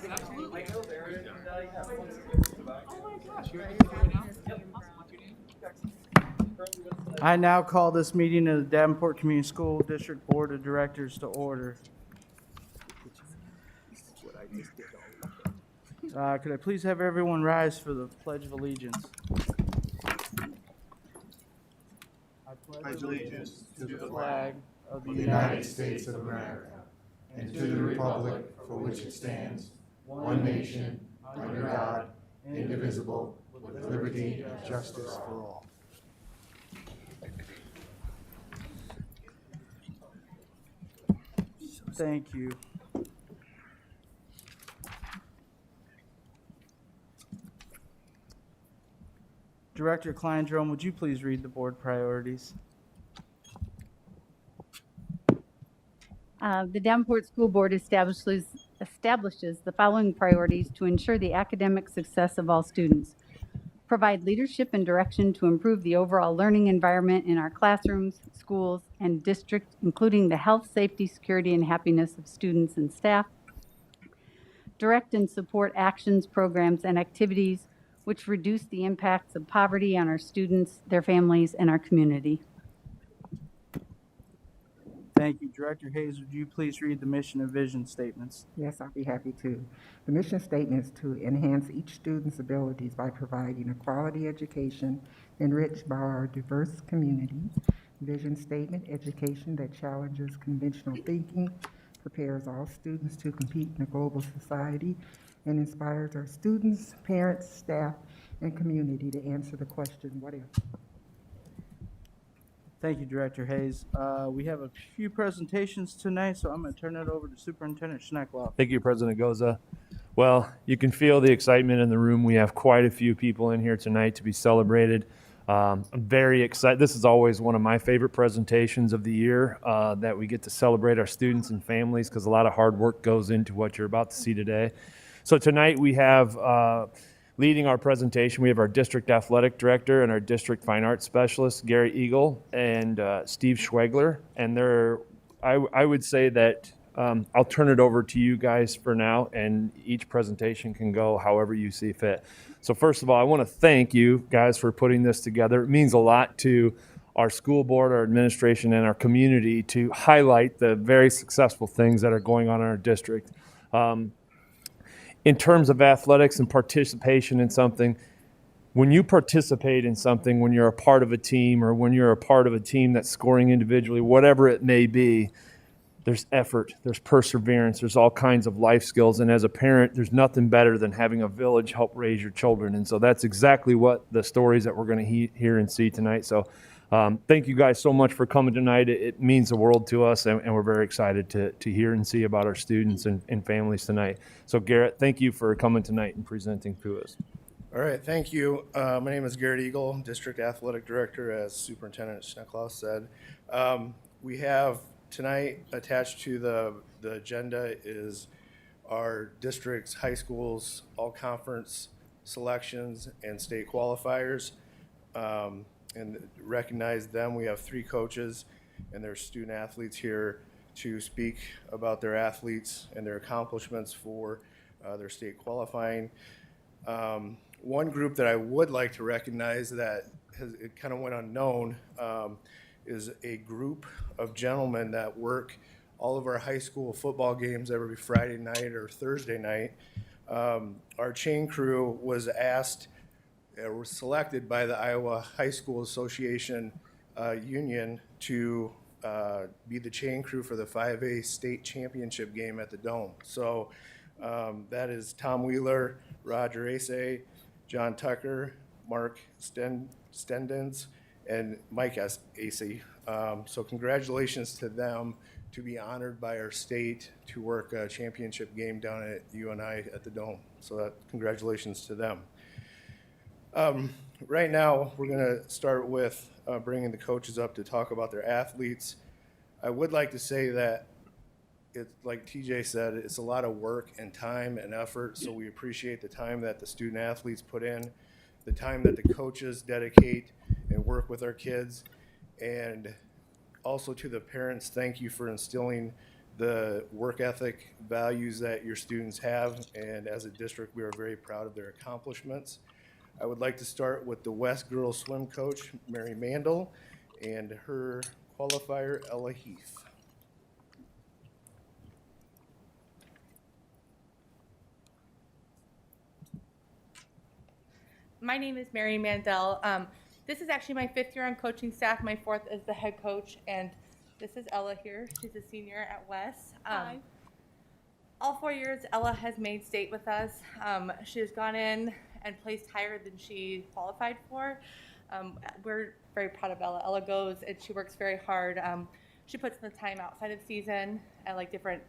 Absolutely. Oh my gosh, you're here now? Yep. Awesome. What's your name? I now call this meeting of the Davenport Community School District Board of Directors to order. Could I please have everyone rise for the Pledge of Allegiance? I pledge allegiance to the flag of of the United States of America and to the republic for which it stands, one nation, under God, indivisible, with liberty and justice for all. Thank you. Director Kleindrome, would you please read the board priorities? The Davenport School Board establishes the following priorities to ensure the academic success of all students. Provide leadership and direction to improve the overall learning environment in our classrooms, schools, and district, including the health, safety, security, and happiness of students and staff. Direct and support actions, programs, and activities which reduce the impacts of poverty on our students, their families, and our community. Thank you. Director Hayes, would you please read the mission and vision statements? Yes, I'll be happy to. The mission statement is to enhance each student's abilities by providing a quality education enriched by our diverse communities. Vision statement, education that challenges conventional thinking, prepares all students to compete in a global society, and inspires our students, parents, staff, and community to answer the question, what if? Thank you, Director Hayes. We have a few presentations tonight, so I'm going to turn it over to Superintendent Schneckloff. Thank you, President Goza. Well, you can feel the excitement in the room. We have quite a few people in here tonight to be celebrated. I'm very excited. This is always one of my favorite presentations of the year, that we get to celebrate our students and families, because a lot of hard work goes into what you're about to see today. So tonight we have, leading our presentation, we have our district athletic director and our district fine arts specialist, Gary Eagle and Steve Schwegler. And I would say that I'll turn it over to you guys for now, and each presentation can go however you see fit. So first of all, I want to thank you guys for putting this together. It means a lot to our school board, our administration, and our community to highlight the very successful things that are going on in our district. In terms of athletics and participation in something, when you participate in something, when you're a part of a team, or when you're a part of a team that's scoring individually, whatever it may be, there's effort, there's perseverance, there's all kinds of life skills. And as a parent, there's nothing better than having a village help raise your children. And so that's exactly what the stories that we're going to hear and see tonight. So thank you guys so much for coming tonight. It means the world to us, and we're very excited to hear and see about our students and families tonight. So Garrett, thank you for coming tonight and presenting to us. All right, thank you. My name is Garrett Eagle, District Athletic Director, as Superintendent Schneckloff said. We have tonight attached to the agenda is our district's high schools, all conference selections and state qualifiers. And recognize them. We have 3 coaches and their student athletes here to speak about their athletes and their accomplishments for their state qualifying. One group that I would like to recognize that it kind of went unknown is a group of gentlemen that work all of our high school football games every Friday night or Thursday night. Our chain crew was selected by the Iowa High School Association Union to be the chain crew for the 5A state championship game at the Dome. So that is Tom Wheeler, Roger Ace, John Tucker, Mark Stendens, and Mike Ace. So congratulations to them to be honored by our state to work a championship game down at UNI at the Dome. So congratulations to them. Right now, we're going to start with bringing the coaches up to talk about their athletes. I would like to say that, like TJ said, it's a lot of work and time and effort, so we appreciate the time that the student athletes put in, the time that the coaches dedicate and work with our kids, and also to the parents, thank you for instilling the work ethic values that your students have, and as a district, we are very proud of their accomplishments. I would like to start with the West Girls Swim coach, Mary Mandel, and her qualifier, Ella Heath. My name is Mary Mandel. This is actually my 5th year on coaching staff. My 4th as the head coach, and this is Ella here. She's a senior at West. Hi. All 4 years, Ella has made state with us. She has gone in and placed higher than she qualified for. We're very proud of Ella. Ella goes and she works very hard. She puts in the time outside of season at like different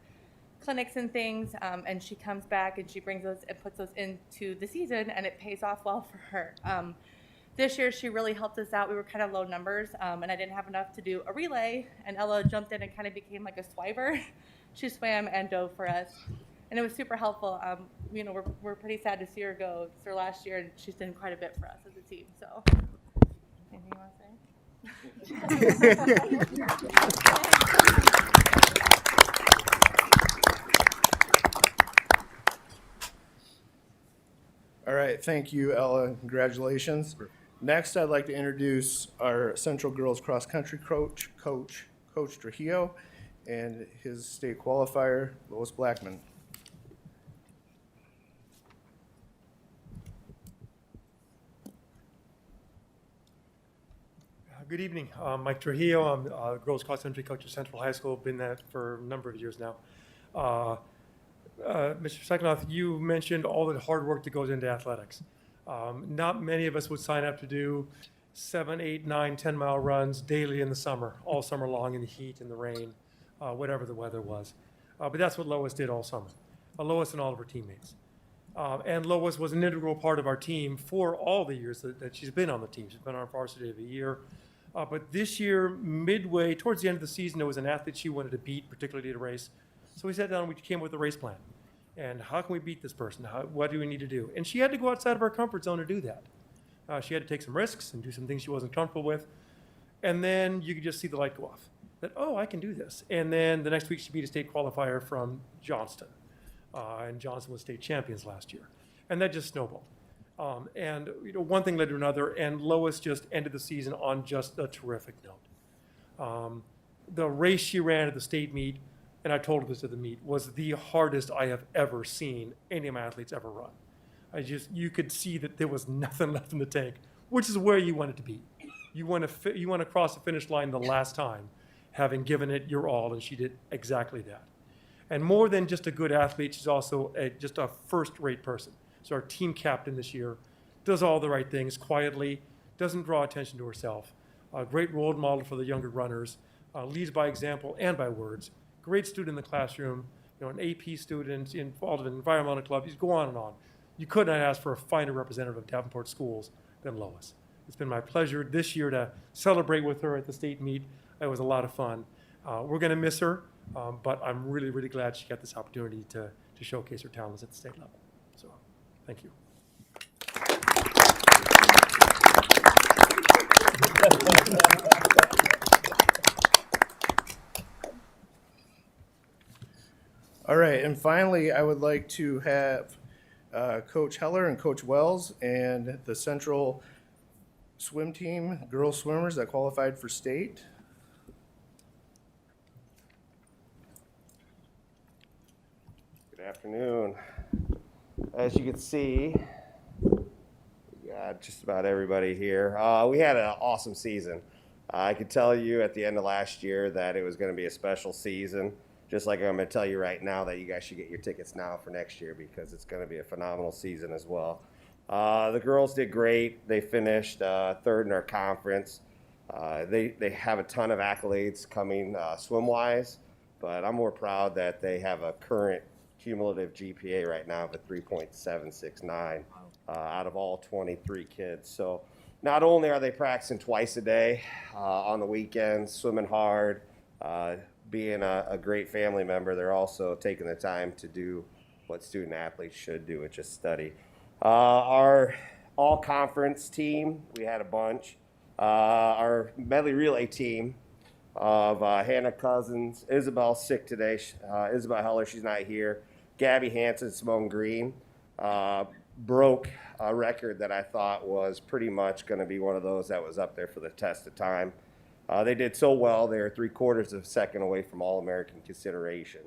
clinics and things, and she comes back and she brings those and puts those into the season, and it pays off well for her. This year she really helped us out. We were kind of low numbers, and I didn't have enough to do a relay, and Ella jumped in and kind of became like a swiver. She swam and dove for us, and it was super helpful. You know, we're pretty sad to see her go. It's her last year, and she's done quite a bit for us as a team. So, anything you want to say? All right, thank you, Ella. Congratulations. Next, I'd like to introduce our Central Girls Cross Country Coach Trujillo, and his state qualifier, Lois Blackman. Good evening. Mike Trujillo. I'm girls cross country coach at Central High School. Been that for a number of years now. Mr. Sekanoff, you mentioned all the hard work that goes into athletics. Not many of us would sign up to do 7, 8, 9, 10-mile runs daily in the summer, all summer long in the heat and the rain, whatever the weather was. But that's what Lois did all summer. Lois and all of her teammates. And Lois was an integral part of our team for all the years that she's been on the team. She's been on varsity every year. But this year, midway, towards the end of the season, there was an athlete she wanted to beat, particularly at a race. So we sat down and we came up with a race plan. And how can we beat this person? What do we need to do? And she had to go outside of her comfort zone to do that. She had to take some risks and do some things she wasn't comfortable with. And then you could just see the light go off. That, oh, I can do this. And then the next week she beat a state qualifier from Johnston. And Johnston was state champions last year. And that just snowballed. And you know, one thing led to another, and Lois just ended the season on just a terrific note. The race she ran at the state meet, and I told her this at the meet, was the hardest I have ever seen any of my athletes ever run. You could see that there was nothing left in the tank, which is where you want it to be. You want to cross the finish line the last time, having given it your all, and she did exactly that. And more than just a good athlete, she's also just a first-rate person. So our team captain this year does all the right things quietly, doesn't draw attention to herself. A great role model for the younger runners, leads by example and by words. Great student in the classroom, you know, an AP student involved in an environmental club. You go on and on. You could not ask for a finer representative of Davenport schools than Lois. It's been my pleasure this year to celebrate with her at the state meet. It was a lot of fun. We're going to miss her, but I'm really, really glad she got this opportunity to showcase her talents at the state level. So, thank you. All right, and finally, I would like to have Coach Heller and Coach Wells and the Central swim team, girls swimmers that qualified for state. Good afternoon. As you can see, we got just about everybody here. We had an awesome season. I could tell you at the end of last year that it was going to be a special season. Just like I'm going to tell you right now that you guys should get your tickets now for next year because it's going to be a phenomenal season as well. The girls did great. They finished third in our conference. They have a ton of accolades coming swim-wise, but I'm more proud that they have a current cumulative GPA right now of a 3.769 out of all 23 kids. So not only are they practicing twice a day on the weekends, swimming hard, being a great family member, they're also taking the time to do what student athletes should do, which is study. Our all-conference team, we had a bunch. Our medley relay team of Hannah Cousins. Isabel's sick today. Isabel Heller, she's not here. Gabby Hansen, Simone Green broke a record that I thought was pretty much going to be one of those that was up there for the test of time. They did so well. They were 3/4 of a second away from All-American consideration.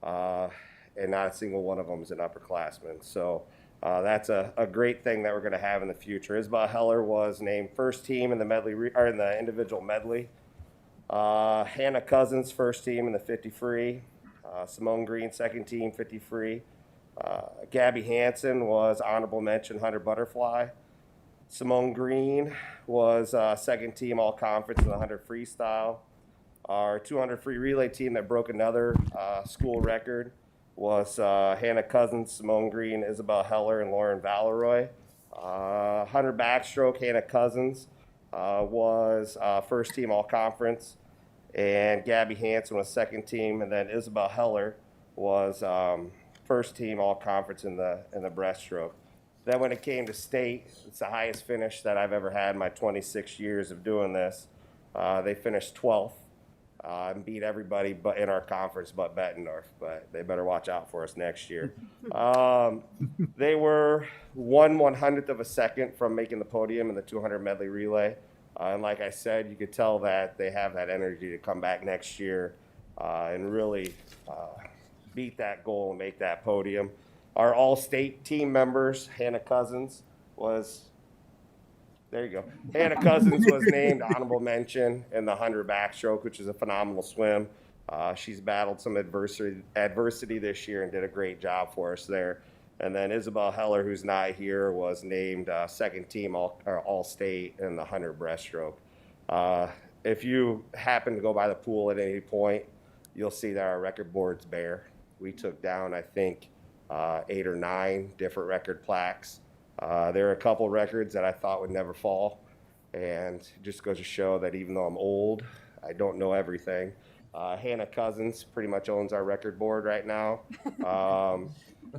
And not a single one of them is an upperclassman. So that's a great thing that we're going to have in the future. Isabel Heller was named first team in the medley or in the individual medley. Hannah Cousins first team in the 50 free. Simone Green second team 50 free. Gabby Hansen was honorable mention 100 butterfly. Simone Green was second team all conference in the 100 freestyle. Our 200 free relay team that broke another school record was Hannah Cousins, Simone Green, Isabel Heller, and Lauren Valeroy. 100 backstroke, Hannah Cousins was first team all conference, and Gabby Hansen was second team, and then Isabel Heller was first team all conference in the breaststroke. Then when it came to state, it's the highest finish that I've ever had in my 26 years of doing this. They finished 12th and beat everybody but in our conference but Bettendorf, but they better watch out for us next year. They were 1/100th of a second from making the podium in the 200 medley relay. And like I said, you could tell that they have that energy to come back next year and really beat that goal and make that podium. Our all-state team members, Hannah Cousins was, there you go. Hannah Cousins was named honorable mention in the 100 backstroke, which is a phenomenal swim. She's battled some adversity this year and did a great job for us there. And then Isabel Heller, who's not here, was named second team all-state in the 100 breaststroke. If you happen to go by the pool at any point, you'll see that our record board's bare. We took down, I think, 8 or 9 different record plaques. There are a couple records that I thought would never fall, and it just goes to show that even though I'm old, I don't know everything. Hannah Cousins pretty much owns our record board right now,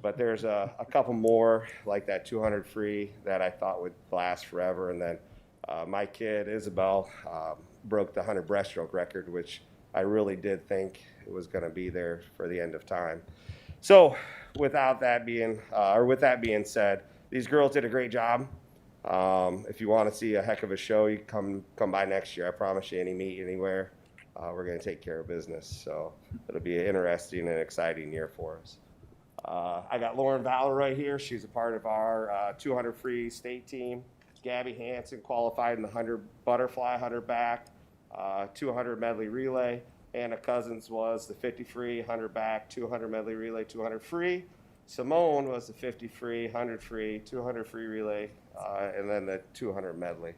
but there's a couple more like that 200 free that I thought would last forever, and then my kid Isabel broke the 100 breaststroke record, which I really did think it was going to be there for the end of time. So with that being said, these girls did a great job. If you want to see a heck of a show, you come by next year. I promise you, any meet, anywhere, we're going to take care of business. So it'll be an interesting and exciting year for us. I got Lauren Valeroy here. She's a part of our 200 free state team. Gabby Hansen qualified in the 100 butterfly, 100 back, 200 medley relay. Hannah Cousins was the 50 free, 100 back, 200 medley relay, 200 free. Simone was the 50 free, 100 free, 200 free relay, and then the 200 medley.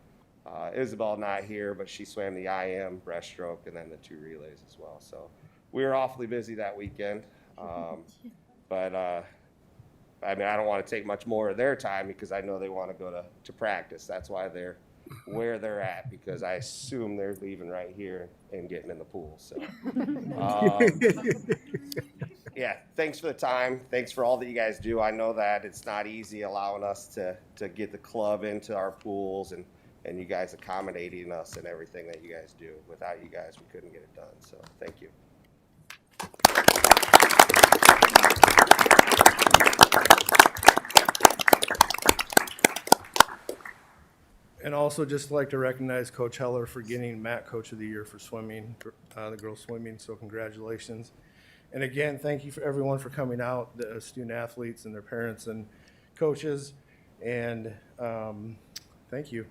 Isabel not here, but she swam the IM breaststroke and then the 2 relays as well. So we were awfully busy that weekend. But I mean, I don't want to take much more of their time because I know they want to go to practice. That's why they're where they're at, because I assume they're leaving right here and getting in the pool. So, yeah, thanks for the time. Thanks for all that you guys do. I know that it's not easy allowing us to get the club into our pools and you guys accommodating us and everything that you guys do. Without you guys, we couldn't get it done. So thank you. And also just like to recognize Coach Heller for getting Matt Coach of the Year for swimming, the girls swimming, so congratulations. And again, thank you for everyone for coming out, the student athletes and their parents and coaches, and thank you.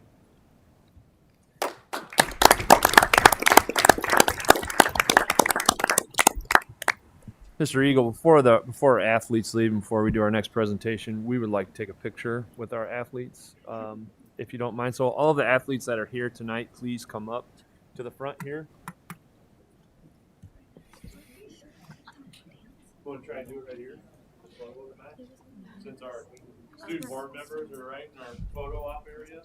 Mr. Eagle, before our athletes leave, and before we do our next presentation, we would like to take a picture with our athletes, if you don't mind. So all of the athletes that are here tonight, please come up to the front here. Want to try and do it right here? Since our student board members are right in our photo op area.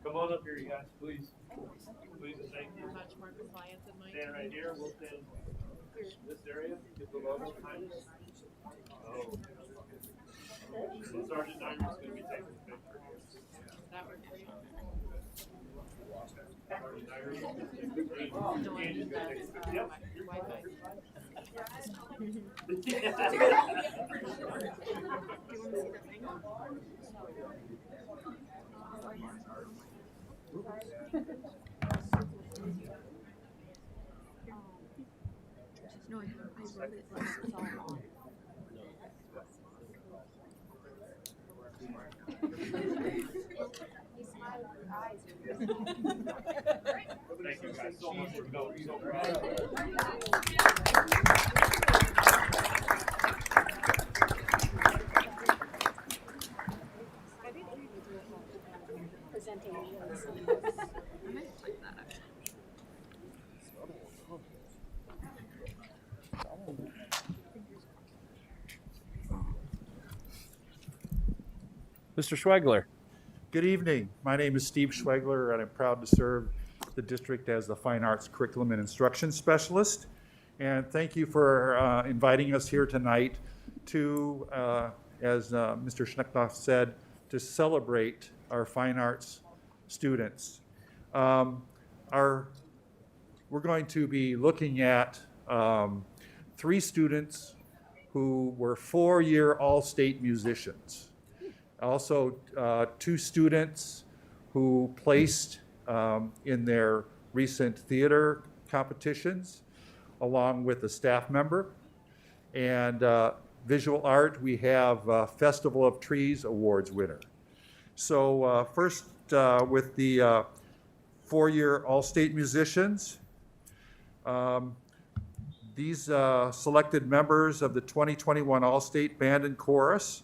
Come on up here, you guys, please. Please and thank you. Stand right here. We'll stand in this area. Get the logo behind us. Oh. Sergeant Diamond's going to be taking a picture. That works for you. Thank you guys so much for coming. So proud. Mr. Schwegler. Good evening. My name is Steve Schwegler, and I'm proud to serve the district as the Fine Arts Curriculum and Instruction Specialist. And thank you for inviting us here tonight to, as Mr. Schneckloff said, to celebrate our fine arts students. We're going to be looking at 3 students who were 4-year all-state musicians. Also, 2 students who placed in their recent theater competitions, along with a staff member. And visual art, we have Festival of Trees Awards winner. So first, with the 4-year all-state musicians, these selected members of the 2021 All-State Band and Chorus.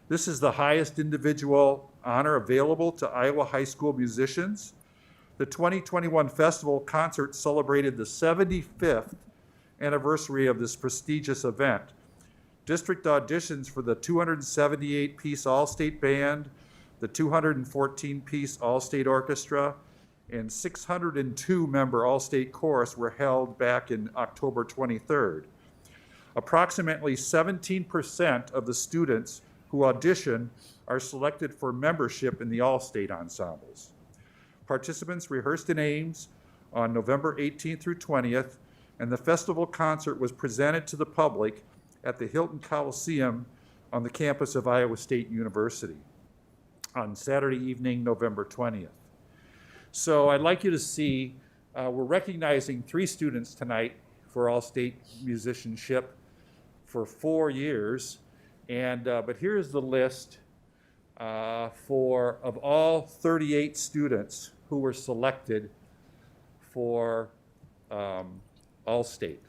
This is the highest individual honor available to Iowa high school musicians. The 2021 festival concert celebrated the 75th anniversary of this prestigious event. District auditions for the 278-piece All-State Band, the 214-piece All-State Orchestra, and 602-member All-State Chorus were held back in October 23rd. Approximately 17% of the students who audition are selected for membership in the All-State ensembles. Participants rehearsed in Ames on November 18th through 20th, and the festival concert was presented to the public at the Hilton Coliseum on the campus of Iowa State University on Saturday evening, November 20th. So I'd like you to see, we're recognizing 3 students tonight for All-State musicianship for 4 years. And, but here's the list of all 38 students who were selected for All-State.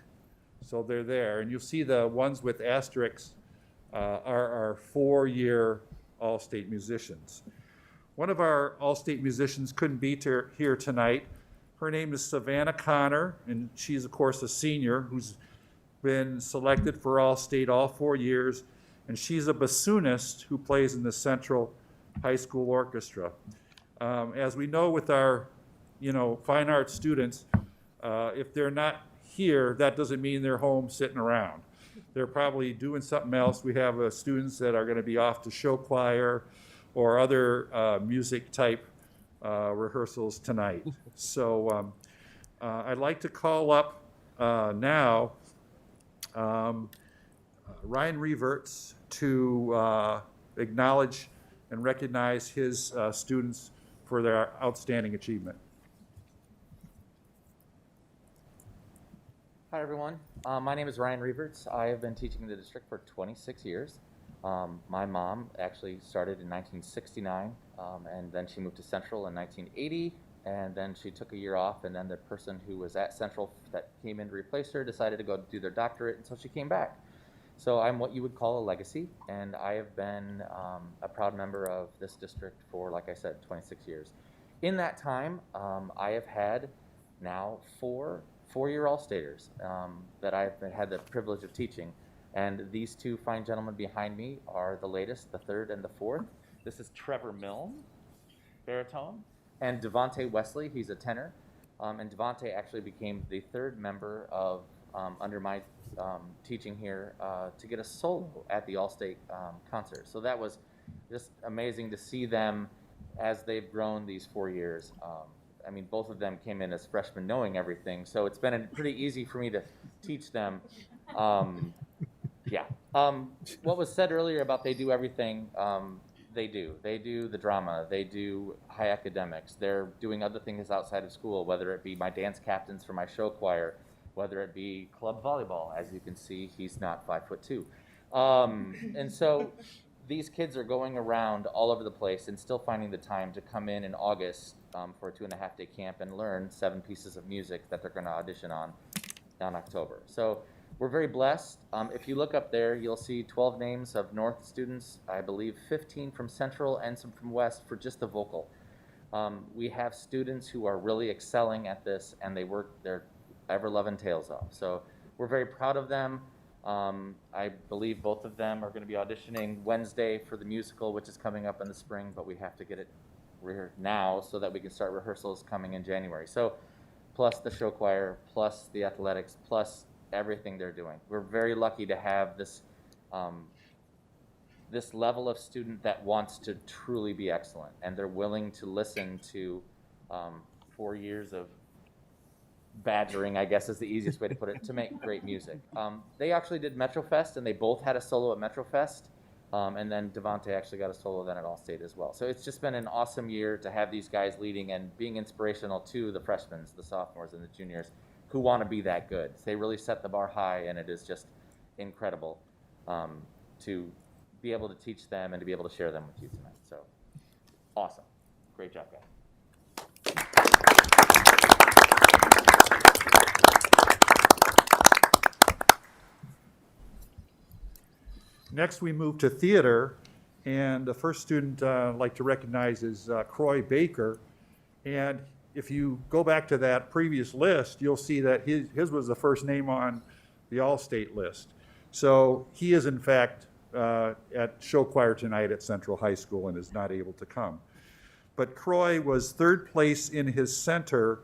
So they're there, and you'll see the ones with asterisks are our 4-year All-State musicians. One of our All-State musicians couldn't be here tonight. Her name is Savannah Connor, and she's, of course, a senior who's been selected for All-State all 4 years. And she's a bassoonist who plays in the Central High School Orchestra. As we know with our, fine arts students, if they're not here, that doesn't mean they're home sitting around. They're probably doing something else. We have students that are going to be off to show choir or other music type rehearsals tonight. So I'd like to call up now Ryan Reverts to acknowledge and recognize his students for their outstanding achievement. Hi everyone, my name is Ryan Reverts. I have been teaching in the district for 26 years. My mom actually started in 1969 and then she moved to Central in 1980 and then she took a year off and then the person who was at Central that came in to replace her decided to go do their doctorate and so she came back. So I'm what you would call a legacy, and I have been a proud member of this district for, like I said, 26 years. In that time, I have had now four-year All-Staters that I've had the privilege of teaching, and these 2 fine gentlemen behind me are the latest, the 3rd and the 4th. This is Trevor Milne, baritone, and Devontae Wesley, he's a tenor, and Devontae actually became the 3rd member of under my teaching here to get a solo at the All-State concert. So that was just amazing to see them as they've grown these 4 years. I mean, both of them came in as freshmen knowing everything, so it's been pretty easy for me to teach them. Yeah. What was said earlier about they do everything, they do. They do the drama. They do high academics. They're doing other things outside of school, whether it be my dance captains for my show choir, whether it be club volleyball. As you can see, he's not 5'2". And so these kids are going around all over the place and still finding the time to come in August for a 2.5-day camp and learn 7 pieces of music that they're going to audition on October. So we're very blessed. If you look up there, you'll see 12 names of North students, I believe 15 from Central and some from West for just the vocal. We have students who are really excelling at this, and they work their ever-loving tails off. So we're very proud of them. I believe both of them are going to be auditioning Wednesday for the musical, which is coming up in the spring, but we have to get it now so that we can start rehearsals coming in January. So plus the show choir, plus the athletics, plus everything they're doing. We're very lucky to have this this level of student that wants to truly be excellent, and they're willing to listen to 4 years of badgering, I guess is the easiest way to put it, to make great music. They actually did MetroFest, and they both had a solo at MetroFest, and then Devontae actually got a solo then at Allstate as well. So it's just been an awesome year to have these guys leading and being inspirational to the freshmen, the sophomores, and the juniors who want to be that good. They really set the bar high, and it is just incredible to be able to teach them and to be able to share them with you tonight. So awesome. Great job, guys. Next, we move to theater, and the first student I'd like to recognize is Croy Baker. And if you go back to that previous list, you'll see that his was the first name on the All-State list. So he is, in fact, at show choir tonight at Central High School and is not able to come. But Croy was 3rd place in his center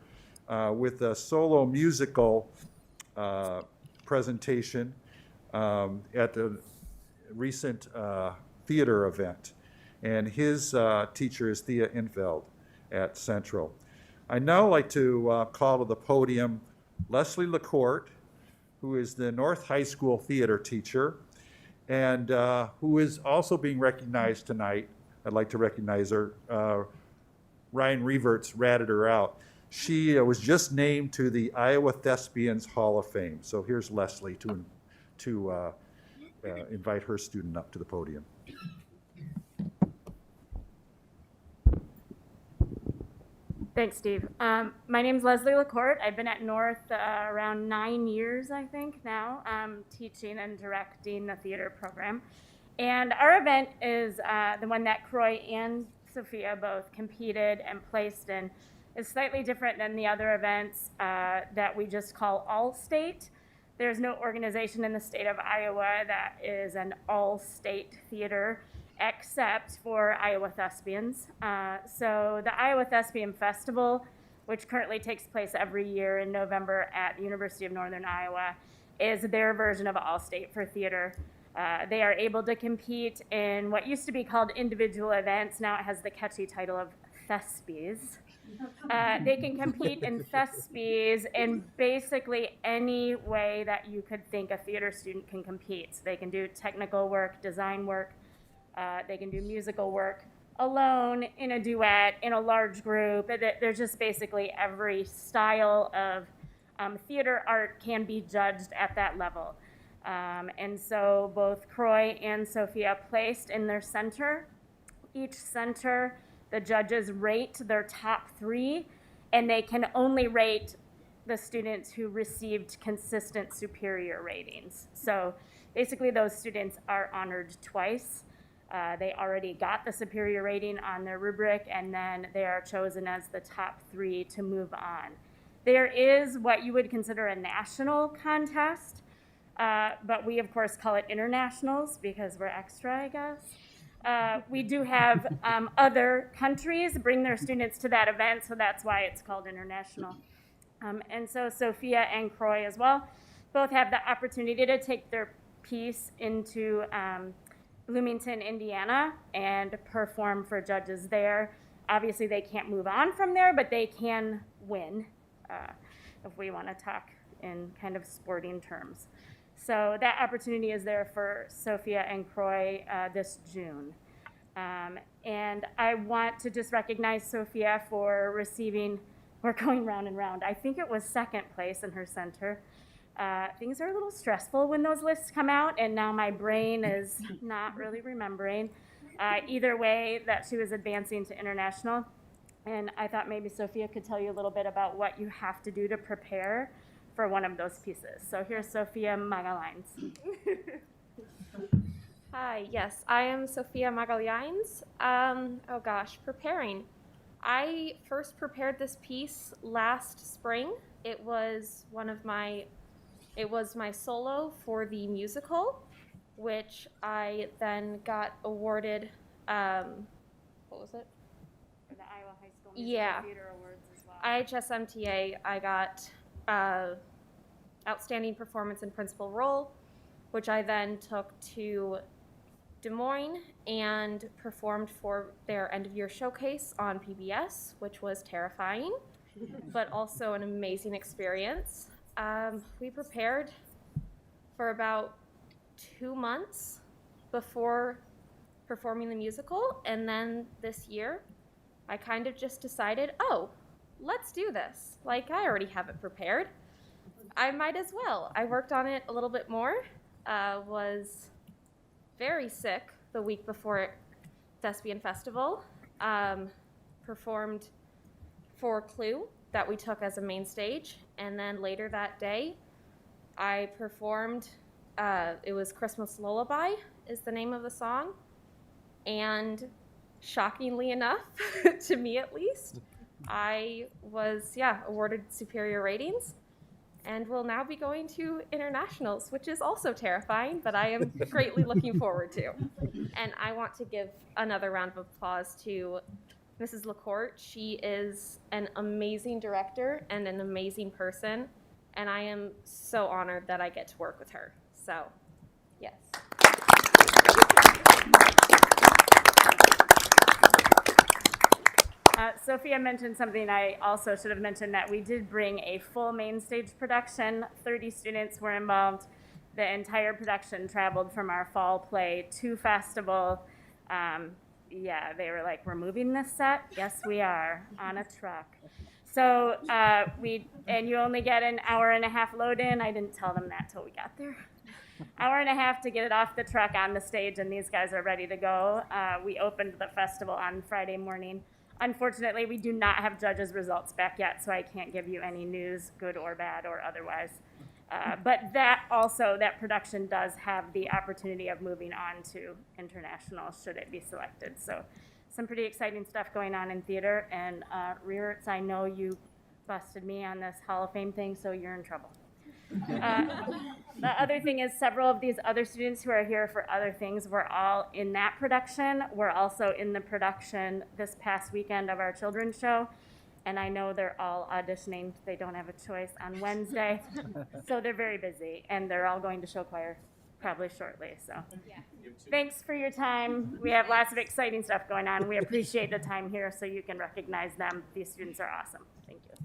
with a solo musical presentation at the recent theater event. And his teacher is Thea Infeld at Central. I'd now like to call to the podium Leslie LaCourte, who is the North High School theater teacher, and who is also being recognized tonight. I'd like to recognize her. Ryan Reverts ratted her out. She was just named to the Iowa Thespians Hall of Fame. So here's Leslie to invite her student up to the podium. Thanks, Steve. My name's Leslie LaCourte. I've been at North around 9 years, I think, now, teaching and directing the theater program. And our event is the one that Croy and Sophia both competed and placed in. Is slightly different than the other events that we just call All-State. There's no organization in the state of Iowa that is an all-state theater except for Iowa Thespians. So the Iowa Thespian Festival, which currently takes place every year in November at the University of Northern Iowa, is their version of All-State for theater. They are able to compete in what used to be called individual events. Now it has the catchy title of Thespies. They can compete in Thespies in basically any way that you could think a theater student can compete. So they can do technical work, design work, they can do musical work alone, in a duet, in a large group. There's just basically every style of theater art can be judged at that level. And so both Croy and Sophia placed in their center. Each center, the judges rate their top 3, and they can only rate the students who received consistent superior ratings. So basically those students are honored twice. They already got the superior rating on their rubric, and then they are chosen as the top 3 to move on. There is what you would consider a national contest, but we of course call it internationals because we're extra, I guess. We do have other countries bring their students to that event, so that's why it's called international. And so Sophia and Croy as well both have the opportunity to take their piece into Bloomington, Indiana, and perform for judges there. Obviously, they can't move on from there, but they can win, if we want to talk in kind of sporting terms. So that opportunity is there for Sophia and Croy this June. And I want to just recognize Sophia for receiving, we're going round and round, I think it was second place in her center. Things are a little stressful when those lists come out, and now my brain is not really remembering. Either way, that she was advancing to international. And I thought maybe Sophia could tell you a little bit about what you have to do to prepare for one of those pieces. So here's Sophia Magalhães. Hi, yes, I am Sophia Magalhães. Oh gosh, preparing. I first prepared this piece last spring. It was my solo for the musical, which I then got awarded, what was it? For the Iowa High School Musical Theater Awards as well. IHSMTA, I got Outstanding Performance in Principal Role, which I then took to Des Moines and performed for their end-of-year showcase on PBS, which was terrifying, but also an amazing experience. We prepared for about 2 months before performing the musical, and then this year, I kind of just decided, oh, let's do this. Like, I already have it prepared. I might as well. I worked on it a little bit more, was very sick the week before Thespian Festival, performed for Clue that we took as a main stage, and then later that day, I performed, it was Christmas Lullaby is the name of the song, and shockingly enough, to me at least, I was, awarded superior ratings, and will now be going to internationals, which is also terrifying, but I am greatly looking forward to. And I want to give another round of applause to Mrs. LaCourte. She is an amazing director and an amazing person, and I am so honored that I get to work with her. So, yes. Sophia mentioned something I also should have mentioned, that we did bring a full main stage production. 30 students were involved. The entire production traveled from our fall play to festival. They were like, we're moving this set? Yes, we are, on a truck. So and you only get an hour and a half load in. I didn't tell them that till we got there. Hour and a half to get it off the truck on the stage, and these guys are ready to go. We opened the festival on Friday morning. Unfortunately, we do not have judges' results back yet, so I can't give you any news, good or bad or otherwise. But that production does have the opportunity of moving on to international should it be selected. So some pretty exciting stuff going on in theater. And Rearts, I know you busted me on this Hall of Fame thing, so you're in trouble. The other thing is several of these other students who are here for other things were all in that production. We're also in the production this past weekend of our children's show. And I know they're all auditioning. They don't have a choice on Wednesday. So they're very busy. And they're all going to show choir probably shortly. So thanks for your time. We have lots of exciting stuff going on. We appreciate the time here so you can recognize them. These students are awesome. Thank you.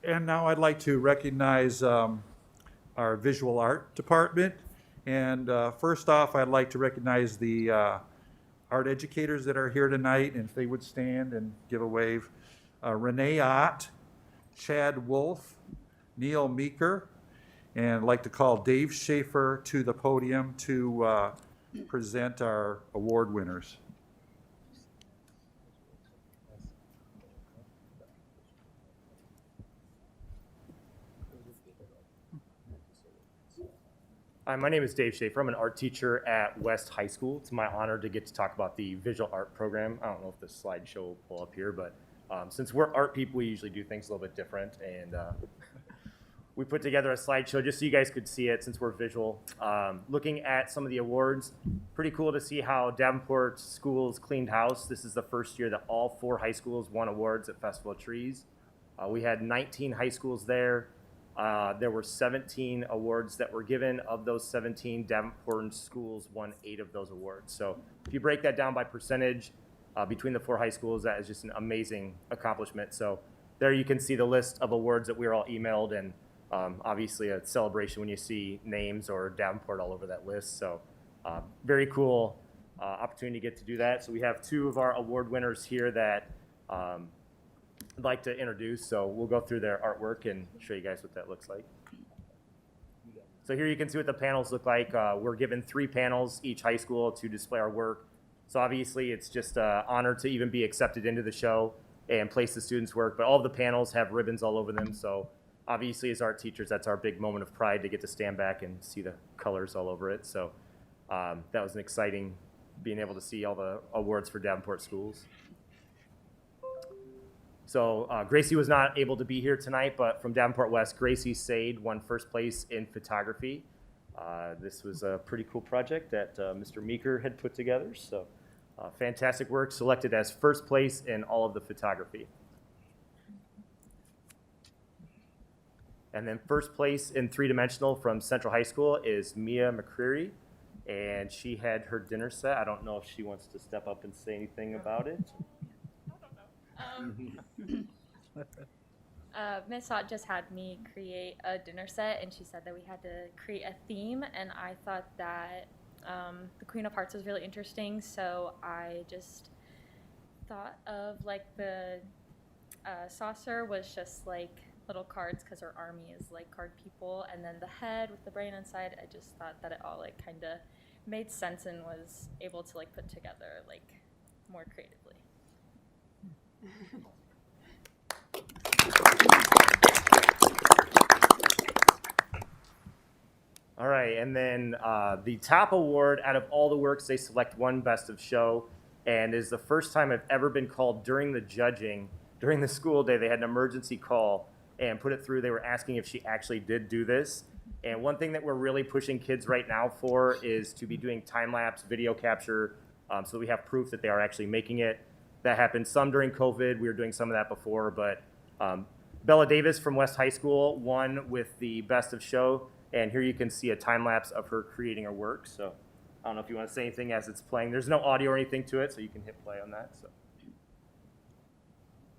And now I'd like to recognize our visual art department. And first off, I'd like to recognize the art educators that are here tonight, and if they would stand and give a wave. Renee Ott, Chad Wolf, Neil Meeker, and I'd like to call Dave Schaefer to the podium to present our award winners. Hi, my name is Dave Schaefer. I'm an art teacher at West High School. It's my honor to get to talk about the visual art program. I don't know if the slideshow will pull up here, but since we're art people, we usually do things a little bit different. And we put together a slideshow just so you guys could see it since we're visual. Looking at some of the awards, pretty cool to see how Davenport schools cleaned house. This is the first year that all 4 high schools won awards at Festival of Trees. We had 19 high schools there. There were 17 awards that were given. Of those 17, Davenport schools won 8 of those awards. So if you break that down by percentage between the 4 high schools, that is just an amazing accomplishment. So there you can see the list of awards that we were all emailed, and obviously a celebration when you see names or Davenport all over that list. So very cool opportunity to get to do that. So we have 2 of our award winners here that I'd like to introduce. So we'll go through their artwork and show you guys what that looks like. So here you can see what the panels look like. We're given 3 panels, each high school, to display our work. So obviously it's just an honor to even be accepted into the show and place the students' work, but all of the panels have ribbons all over them. So obviously as art teachers, that's our big moment of pride to get to stand back and see the colors all over it. So that was an exciting being able to see all the awards for Davenport schools. So Gracie was not able to be here tonight, but from Davenport West, Gracie Sade won first place in photography. This was a pretty cool project that Mr. Meeker had put together. So fantastic work, selected as first place in all of the photography. And then first place in 3-dimensional from Central High School is Mia McCreary, and she had her dinner set. I don't know if she wants to step up and say anything about it. Miss Ott just had me create a dinner set, and she said that we had to create a theme, and I thought that the Queen of Hearts was really interesting, so I just thought of like the saucer was just like little cards because our army is like card people, and then the head with the brain inside, I just thought that it all like kind of made sense and was able to like put together like more creatively. All right, and then the top award out of all the works, they select one best of show, and is the first time I've ever been called during the judging, during the school day. They had an emergency call and put it through. They were asking if she actually did do this. And one thing that we're really pushing kids right now for is to be doing time-lapse video capture so that we have proof that they are actually making it. That happened some during COVID. We were doing some of that before, but Bella Davis from West High School won with the best of show. And here you can see a time-lapse of her creating her work. So I don't know if you want to say anything as it's playing. There's no audio or anything to it, so you can hit play on that. So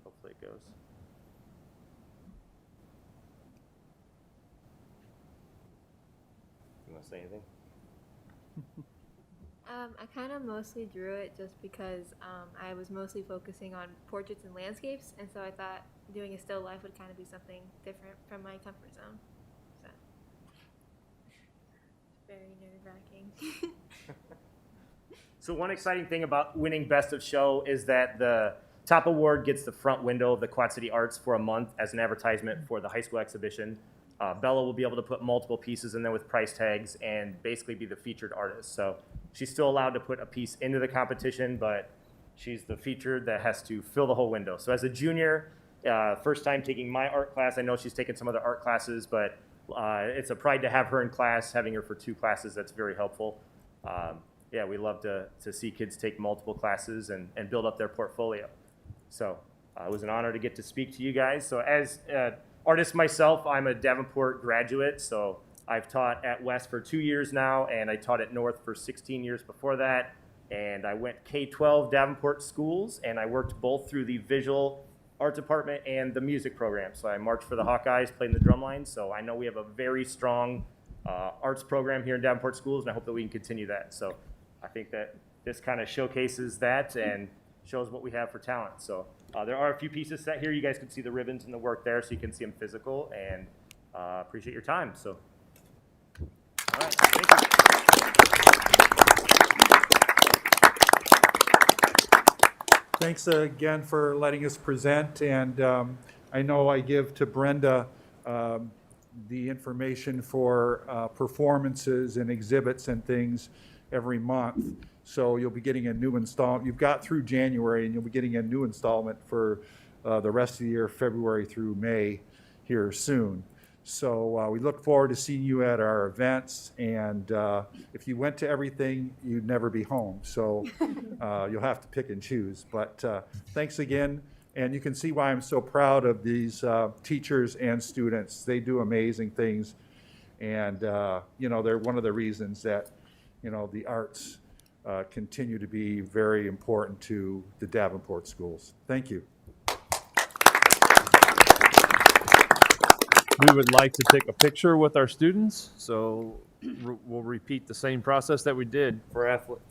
hopefully it goes. You want to say anything? I kind of mostly drew it just because I was mostly focusing on portraits and landscapes, and so I thought doing a still life would kind of be something different from my comfort zone. So, very nerve-wracking. So one exciting thing about winning Best of Show is that the top award gets the front window of the Quad City Arts for a month as an advertisement for the high school exhibition. Bella will be able to put multiple pieces in there with price tags and basically be the featured artist. So she's still allowed to put a piece into the competition, but she's the featured that has to fill the whole window. So as a junior, first time taking my art class, I know she's taken some other art classes, but it's a pride to have her in class, having her for 2 classes. That's very helpful. Yeah, we love to see kids take multiple classes and build up their portfolio. So it was an honor to get to speak to you guys. So as artist myself, I'm a Davenport graduate, so I've taught at West for 2 years now, and I taught at North for 16 years before that. And I went K-12 Davenport schools, and I worked both through the visual art department and the music program. So I marched for the Hawkeyes, played in the drumline, so I know we have a very strong arts program here in Davenport schools, and I hope that we can continue that. So I think that this kind of showcases that and shows what we have for talent. So there are a few pieces set here. You guys can see the ribbons and the work there, so you can see them physical, and appreciate your time. So, all right, thank you. Thanks again for letting us present, and I know I give to Brenda the information for performances and exhibits and things every month. So you'll be getting a new installment. You've got through January, and you'll be getting a new installment for the rest of the year, February through May, here soon. So we look forward to seeing you at our events, and if you went to everything, you'd never be home. So you'll have to pick and choose. But thanks again And you can see why I'm so proud of these teachers and students. They do amazing things. And, they're one of the reasons that, the arts continue to be very important to the Davenport schools. Thank you. We would like to take a picture with our students, so we'll repeat the same process that we did for athletics.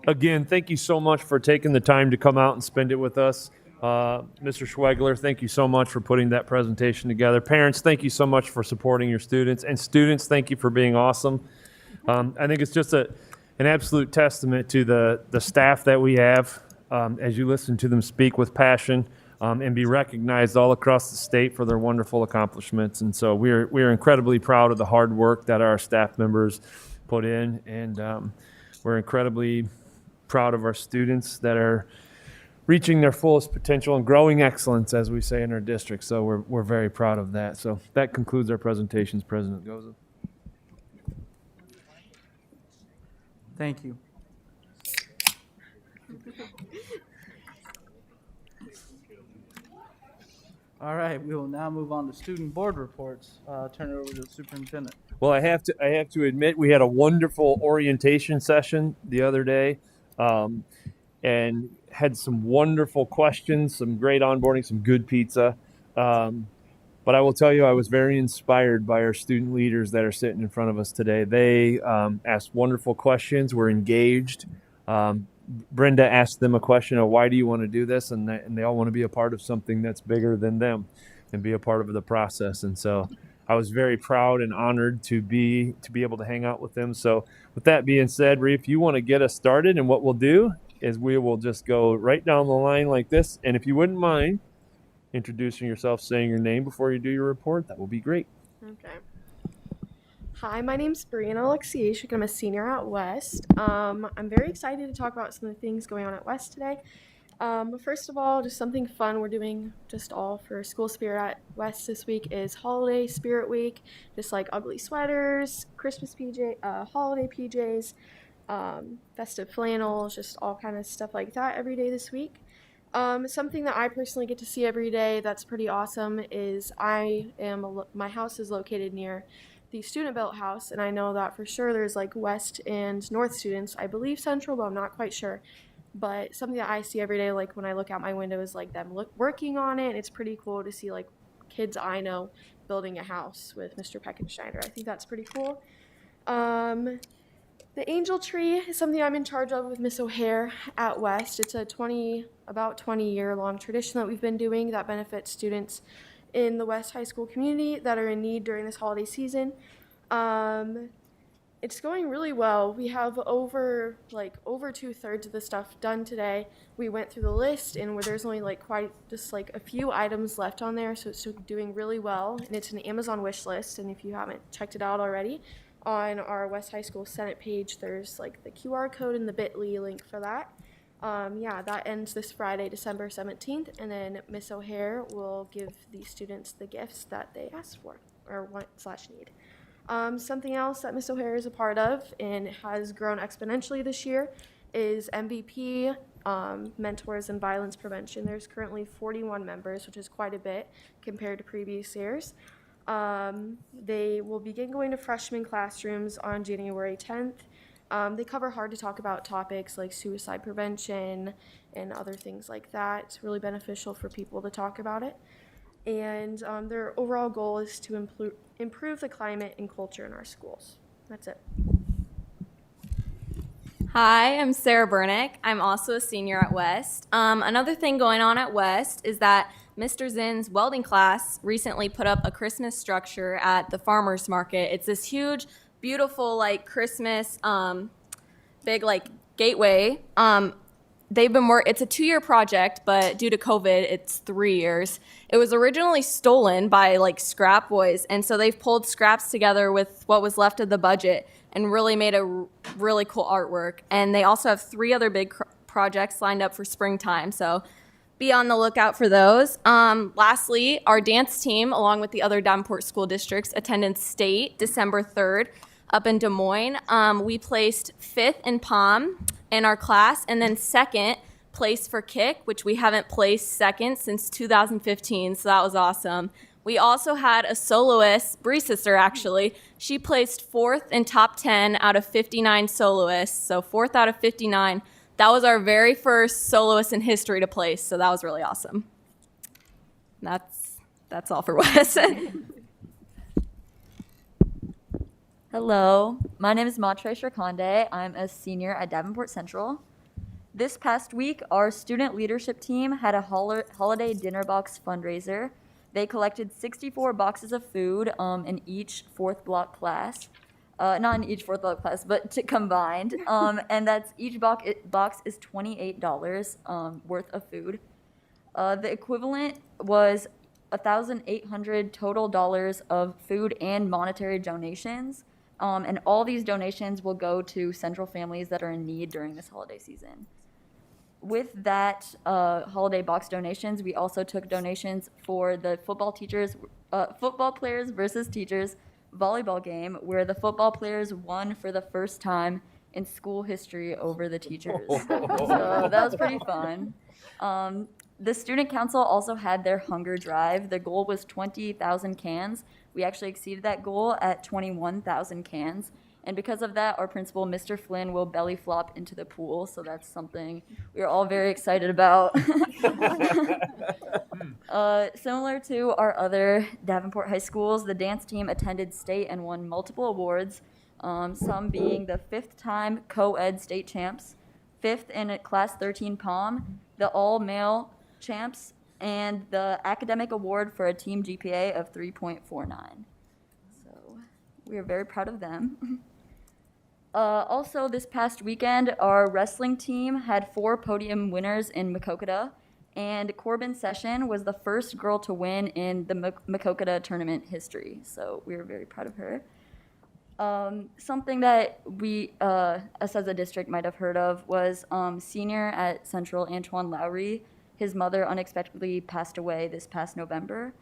Again, thank you so much for taking the time to come out and spend it with us. Mr. Schwegler, thank you so much for putting that presentation together. Parents, thank you so much for supporting your students. And students, thank you for being awesome. I think it's just an absolute testament to the staff that we have as you listen to them speak with passion and be recognized all across the state for their wonderful accomplishments. And so we are incredibly proud of the hard work that our staff members put in, and we're incredibly proud of our students that are reaching their fullest potential and growing excellence, as we say in our district. So we're very proud of that. So that concludes our presentations, President Goza. Thank you. All right, we will now move on to student board reports. Turn it over to the superintendent. Well, I have to admit, we had a wonderful orientation session the other day, and had some wonderful questions, some great onboarding, some good pizza. But I will tell you, I was very inspired by our student leaders that are sitting in front of us today. They asked wonderful questions, were engaged. Brenda asked them a question of, why do you want to do this? And they all want to be a part of something that's bigger than them and be a part of the process. And so I was very proud and honored to be able to hang out with them. So with that being said, Ree, if you want to get us started, and what we'll do is we will just go right down the line like this. And if you wouldn't mind introducing yourself, saying your name before you do your report, that will be great. Okay. Hi, my name's Brianna Alexiashik. I'm a senior at West. I'm very excited to talk about some of the things going on at West today. But first of all, just something fun we're doing just all for school spirit at West this week is Holiday Spirit Week. Just like ugly sweaters, Christmas holiday PJs, festive flannels, just all kind of stuff like that every day this week. Something that I personally get to see every day that's pretty awesome is my house is located near the student built house, and I know that for sure there's like West and North students. I believe Central, but I'm not quite sure. But something that I see every day, like when I look out my window, is like them working on it. And it's pretty cool to see like kids I know building a house with Mr. Peckenschneider. I think that's pretty cool. The angel tree is something I'm in charge of with Miss O'Hare at West. It's a about 20-year-long tradition that we've been doing that benefits students in the West High School community that are in need during this holiday season. It's going really well. We have over 2/3 of the stuff done today. We went through the list, and there's only just a few items left on there, so it's doing really well. And it's an Amazon wish list, and if you haven't checked it out already, on our West High School Senate page, there's like the QR code and the bit.ly link for that. That ends this Friday, December 17th, and then Miss O'Hare will give the students the gifts that they asked for or want/need. Something else that Miss O'Hare is a part of and has grown exponentially this year is MVP, Mentors in Violence Prevention. There's currently 41 members, which is quite a bit compared to previous years. They will begin going to freshman classrooms on January 10th. They cover hard to talk about topics like suicide prevention and other things like that. It's really beneficial for people to talk about it. And their overall goal is to improve the climate and culture in our schools. That's it. Hi, I'm Sarah Bernick. I'm also a senior at West. Another thing going on at West is that Mr. Zinn's welding class recently put up a Christmas structure at the farmers market. It's this huge, beautiful, like Christmas, big like gateway. It's a 2-year project, but due to COVID, it's 3 years. It was originally stolen by like scrap boys, and so they've pulled scraps together with what was left of the budget and really made a really cool artwork. And they also have 3 other big projects lined up for springtime, so be on the lookout for those. Lastly, our dance team, along with the other Davenport school districts, attended state December 3rd up in Des Moines. We placed 5th in POM in our class, and then 2nd place for kick, which we haven't placed 2nd since 2015, so that was awesome. We also had a soloist, Bree's sister actually. She placed 4th in top 10 out of 59 soloists, so 4th out of 59. That was our very first soloist in history to place, so that was really awesome. That's all for Wes. Hello, my name is Matre Shrikande. I'm a senior at Davenport Central. This past week, our student leadership team had a holiday dinner box fundraiser. They collected 64 boxes of food in each 4th block class. Not in each 4th block class, but combined. And that's each box is $28 worth of food. The equivalent was $1,800 total dollars of food and monetary donations. And all these donations will go to Central families that are in need during this holiday season. With that holiday box donations, we also took donations for the football players versus teachers volleyball game, where the football players won for the first time in school history over the teachers. So that was pretty fun. The student council also had their hunger drive. The goal was 20,000 cans. We actually exceeded that goal at 21,000 cans. And because of that, our principal, Mr. Flynn, will belly flop into the pool. So that's something we're all very excited about. Similar to our other Davenport high schools, the dance team attended state and won multiple awards, some being the 5th time co-ed state champs, 5th in class 13 POM, the all-male champs, and the academic award for a team GPA of 3.49. So we are very proud of them. Also, this past weekend, our wrestling team had 4 podium winners in Maquoketa, and Corbin Session was the first girl to win in the Maquoketa tournament history. So we were very proud of her. Something that we, us as a district, might have heard of was senior at Central Antoine Lowry. His mother unexpectedly passed away this past November.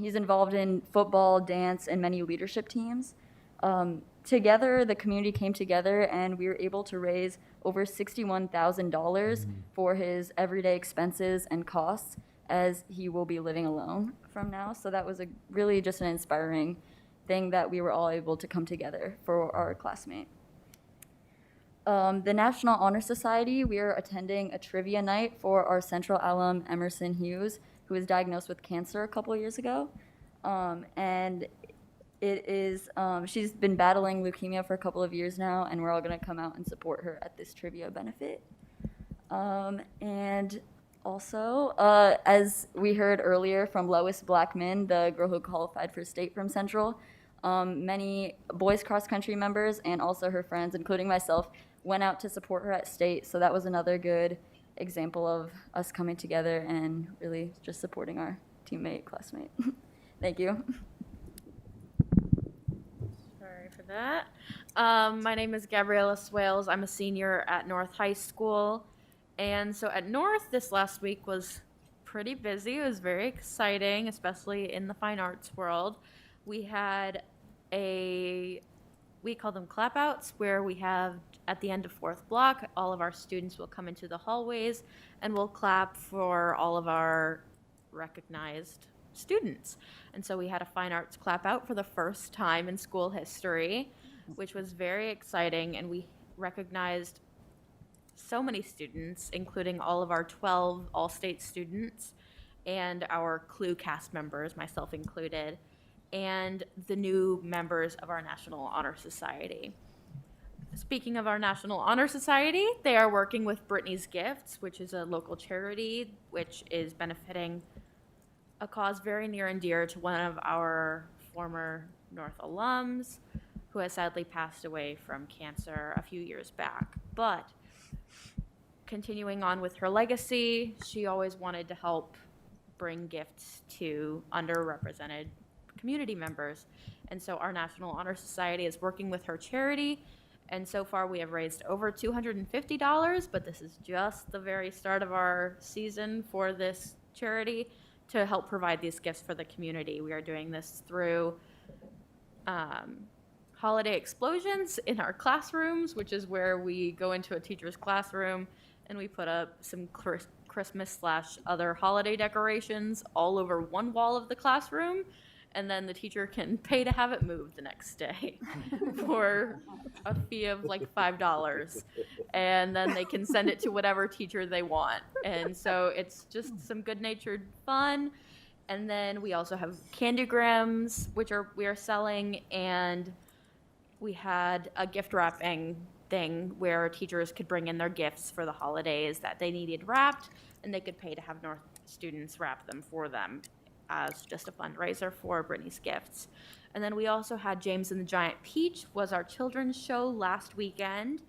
He's involved in football, dance, and many leadership teams. Together, the community came together, and we were able to raise over $61,000 for his everyday expenses and costs, as he will be living alone from now. So that was really just an inspiring thing that we were all able to come together for our classmate. The National Honor Society, we are attending a trivia night for our Central alum, Emerson Hughes, who was diagnosed with cancer a couple years ago. And it is, she's been battling leukemia for a couple of years now, and we're all gonna come out and support her at this trivia benefit. And also, as we heard earlier from Lois Blackman, the girl who qualified for state from Central, many boys cross-country members and also her friends, including myself, went out to support her at state. So that was another good example of us coming together and really just supporting our teammate, classmate. Thank you. Sorry for that. My name is Gabriella Swales. I'm a senior at North High School. And so at North, this last week was pretty busy. It was very exciting, especially in the fine arts world. We had we call them clap outs, where we have at the end of 4th block, all of our students will come into the hallways and we'll clap for all of our recognized students. And so we had a fine arts clap out for the first time in school history, which was very exciting, and we recognized so many students, including all of our 12 all-state students and our CLUE cast members, myself included, and the new members of our National Honor Society. Speaking of our National Honor Society, they are working with Brittany's Gifts, which is a local charity which is benefiting a cause very near and dear to one of our former North alums who has sadly passed away from cancer a few years back. But continuing on with her legacy, she always wanted to help bring gifts to underrepresented community members. And so our National Honor Society is working with her charity, and so far we have raised over $250, but this is just the very start of our season for this charity to help provide these gifts for the community. We are doing this through holiday explosions in our classrooms, which is where we go into a teacher's classroom and we put up some Christmas/other holiday decorations all over one wall of the classroom, and then the teacher can pay to have it moved the next day for a fee of like $5. And then they can send it to whatever teacher they want. And so it's just some good-natured fun. And then we also have candygrams, which we are selling, and we had a gift wrapping thing where teachers could bring in their gifts for the holidays that they needed wrapped, and they could pay to have North students wrap them for them as just a fundraiser for Brittany's Gifts. And then we also had James and the Giant Peach was our children's show last weekend.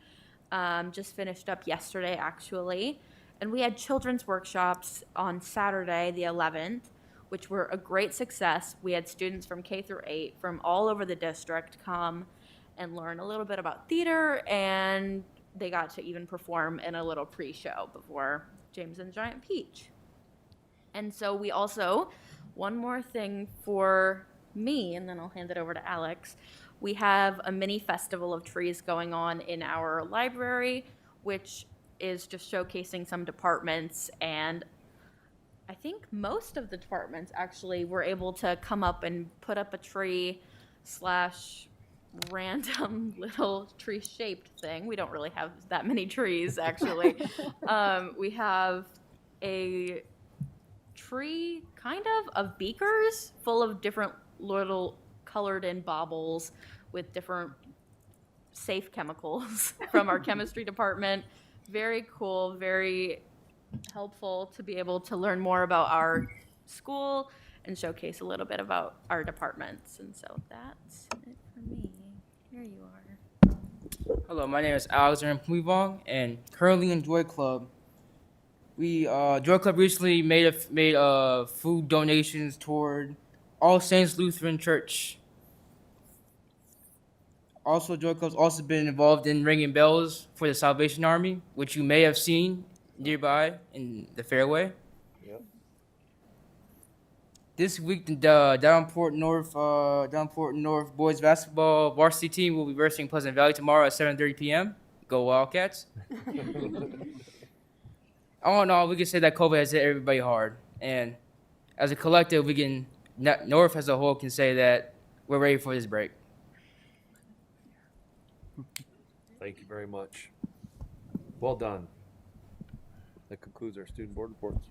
Just finished up yesterday, actually. And we had children's workshops on Saturday, the 11th, which were a great success. We had students from K through 8 from all over the district come and learn a little bit about theater, and they got to even perform in a little pre-show before James and the Giant Peach. And so we also, one more thing for me, and then I'll hand it over to Alex. We have a mini festival of trees going on in our library, which is just showcasing some departments, and I think most of the departments actually were able to come up and put up a tree / random little tree-shaped thing. We don't really have that many trees, actually. We have a tree kind of beakers full of different little colored in baubles with different safe chemicals from our chemistry department. Very cool, very helpful to be able to learn more about our school and showcase a little bit about our departments. And so that's it for me. Here you are. Hello, my name is Alexander Pumivong, and currently in Joy Club. Joy Club recently made food donations toward All Saints Lutheran Church. Also, Joy Club's also been involved in ringing bells for the Salvation Army, which you may have seen nearby in the fairway. Yep. This week, the Davenport North boys basketball varsity team will be versing Pleasant Valley tomorrow at 7:30 p.m. Go Wildcats! All in all, we can say that COVID has hit everybody hard, and as a collective, North as a whole can say that we're ready for this break. Thank you very much. Well done. That concludes our student board reports.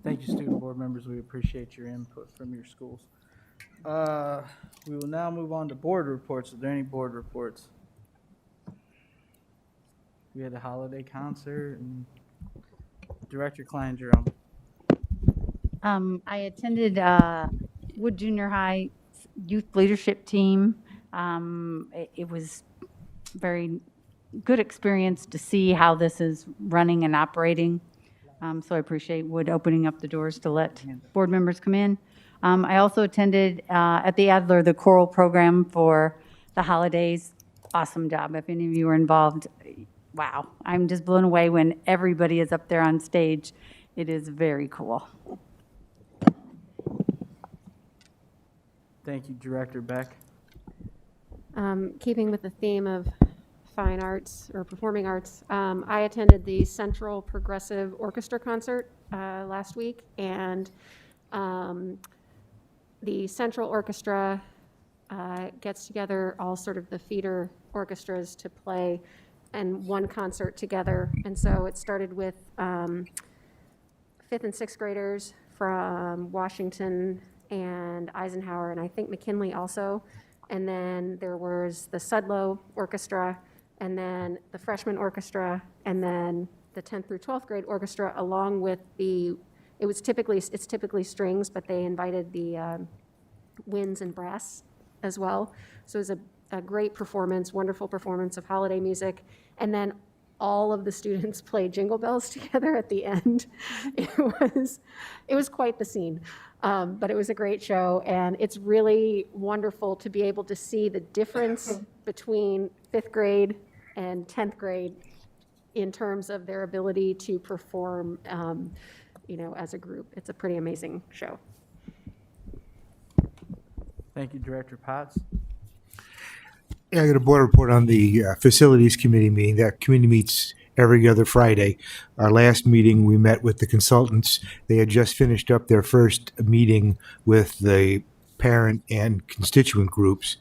Thank you, student board members. We appreciate your input from your schools. We will now move on to board reports. Are there any board reports? We had a holiday concert, and Director Klein Jerome. I attended Wood Junior High youth leadership team. It was very good experience to see how this is running and operating. So I appreciate Wood opening up the doors to let board members come in. I also attended at the Adler the choral program for the holidays. Awesome job. If any of you were involved, wow. I'm just blown away when everybody is up there on stage. It is very cool. Thank you, Director Beck. Keeping with the theme of fine arts or performing arts, I attended the Central Progressive Orchestra concert last week, and The central orchestra gets together all sort of the feeder orchestras to play and one concert together. And so it started with 5th and 6th graders from Washington and Eisenhower, and I think McKinley also. And then there was the Sudlow Orchestra, and then the freshman orchestra, and then the 10th through 12th grade orchestra, along with it's typically strings, but they invited the winds and brass as well. So it was a great performance, wonderful performance of holiday music. And then all of the students played Jingle Bells together at the end. It was quite the scene. But it was a great show, and it's really wonderful to be able to see the difference between 5th grade and 10th grade in terms of their ability to perform, as a group. It's a pretty amazing show. Thank you, Director Potts. Yeah, I got a board report on the Facilities Committee meeting. That committee meets every other Friday. Our last meeting, we met with the consultants. They had just finished up their first meeting with the parent and constituent groups.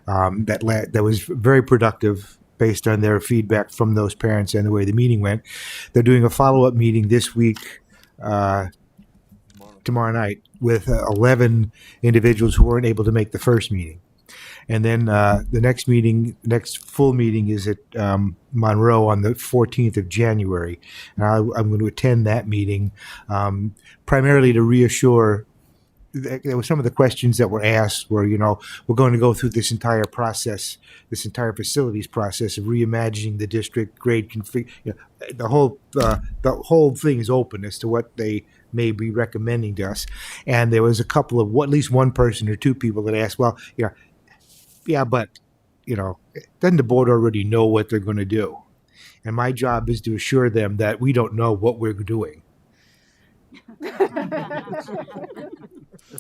That was very productive based on their feedback from those parents and the way the meeting went. They're doing a follow-up meeting this week, tomorrow night, with 11 individuals who weren't able to make the first meeting. And then the next full meeting is at Monroe on the 14th of January. And I'm going to attend that meeting primarily to reassure. There were some of the questions that were asked were, we're going to go through this entire process, this entire facilities process of reimagining the district grade config. The whole thing is open as to what they may be recommending to us. And there was a couple of, at least one person or two people that asked, well, yeah, but, doesn't the board already know what they're going to do? And my job is to assure them that we don't know what we're doing.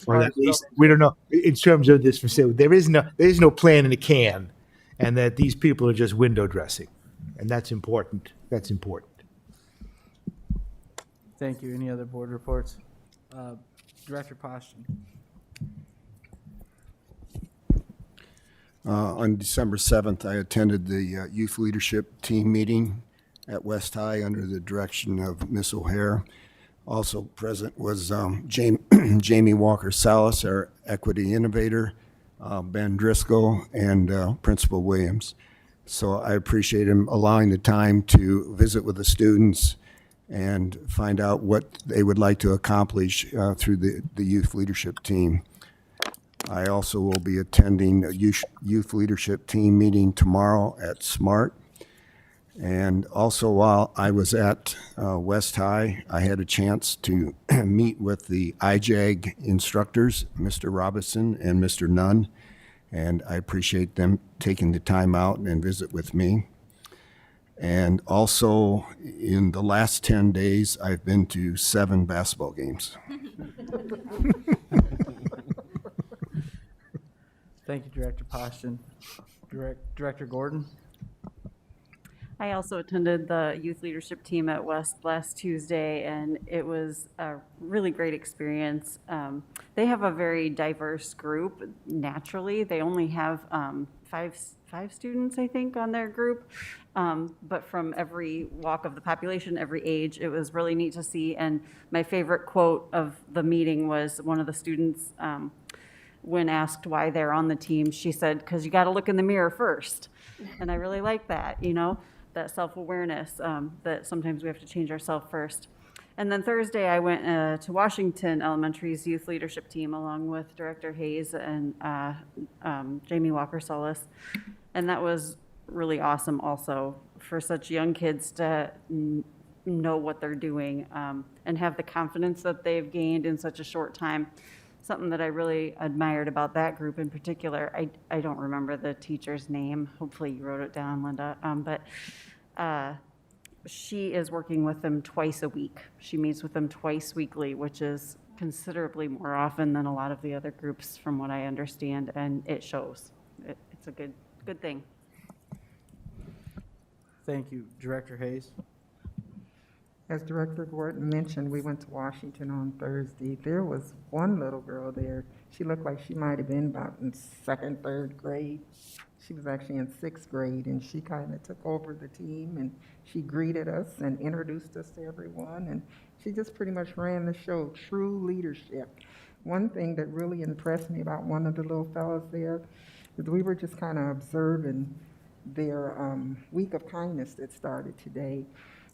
Or at least we don't know in terms of this facility. There is no plan in the can, and that these people are just window dressing, and that's important. That's important. Thank you. Any other board reports? Director Poston. On December 7th, I attended the youth leadership team meeting at West High under the direction of Miss O'Hare. Also present was Jamie Walker Salas, our equity innovator, Ben Driscoll, and Principal Williams. So I appreciate him allowing the time to visit with the students and find out what they would like to accomplish through the youth leadership team. I also will be attending a youth leadership team meeting tomorrow at SMART. And also while I was at West High, I had a chance to meet with the IJAG instructors, Mr. Robinson and Mr. Nunn, and I appreciate them taking the time out and visit with me. And also in the last 10 days, I've been to 7 basketball games. Thank you, Director Poston. Director Gordon. I also attended the youth leadership team at West last Tuesday, and it was a really great experience. They have a very diverse group. Naturally, they only have five students, I think, on their group, but from every walk of the population, every age. It was really neat to see. And my favorite quote of the meeting was one of the students. When asked why they're on the team, she said, "Because you got to look in the mirror first." And I really like that, that self-awareness, that sometimes we have to change ourselves first. And then Thursday, I went to Washington Elementary's youth leadership team along with Director Hayes and Jamie Walker Solis. And that was really awesome also for such young kids to know what they're doing and have the confidence that they've gained in such a short time. Something that I really admired about that group in particular. I don't remember the teacher's name. Hopefully you wrote it down, Linda. But she is working with them twice a week. She meets with them twice weekly, which is considerably more often than a lot of the other groups from what I understand, and it shows. It's a good thing. Thank you. Director Hayes. As Director Gordon mentioned, we went to Washington on Thursday. There was one little girl there. She looked like she might have been about in second, third grade. She was actually in sixth grade, and she kind of took over the team, and she greeted us and introduced us to everyone, and she just pretty much ran the show. True leadership. One thing that really impressed me about one of the little fellas there is we were just kind of observing their week of kindness that started today,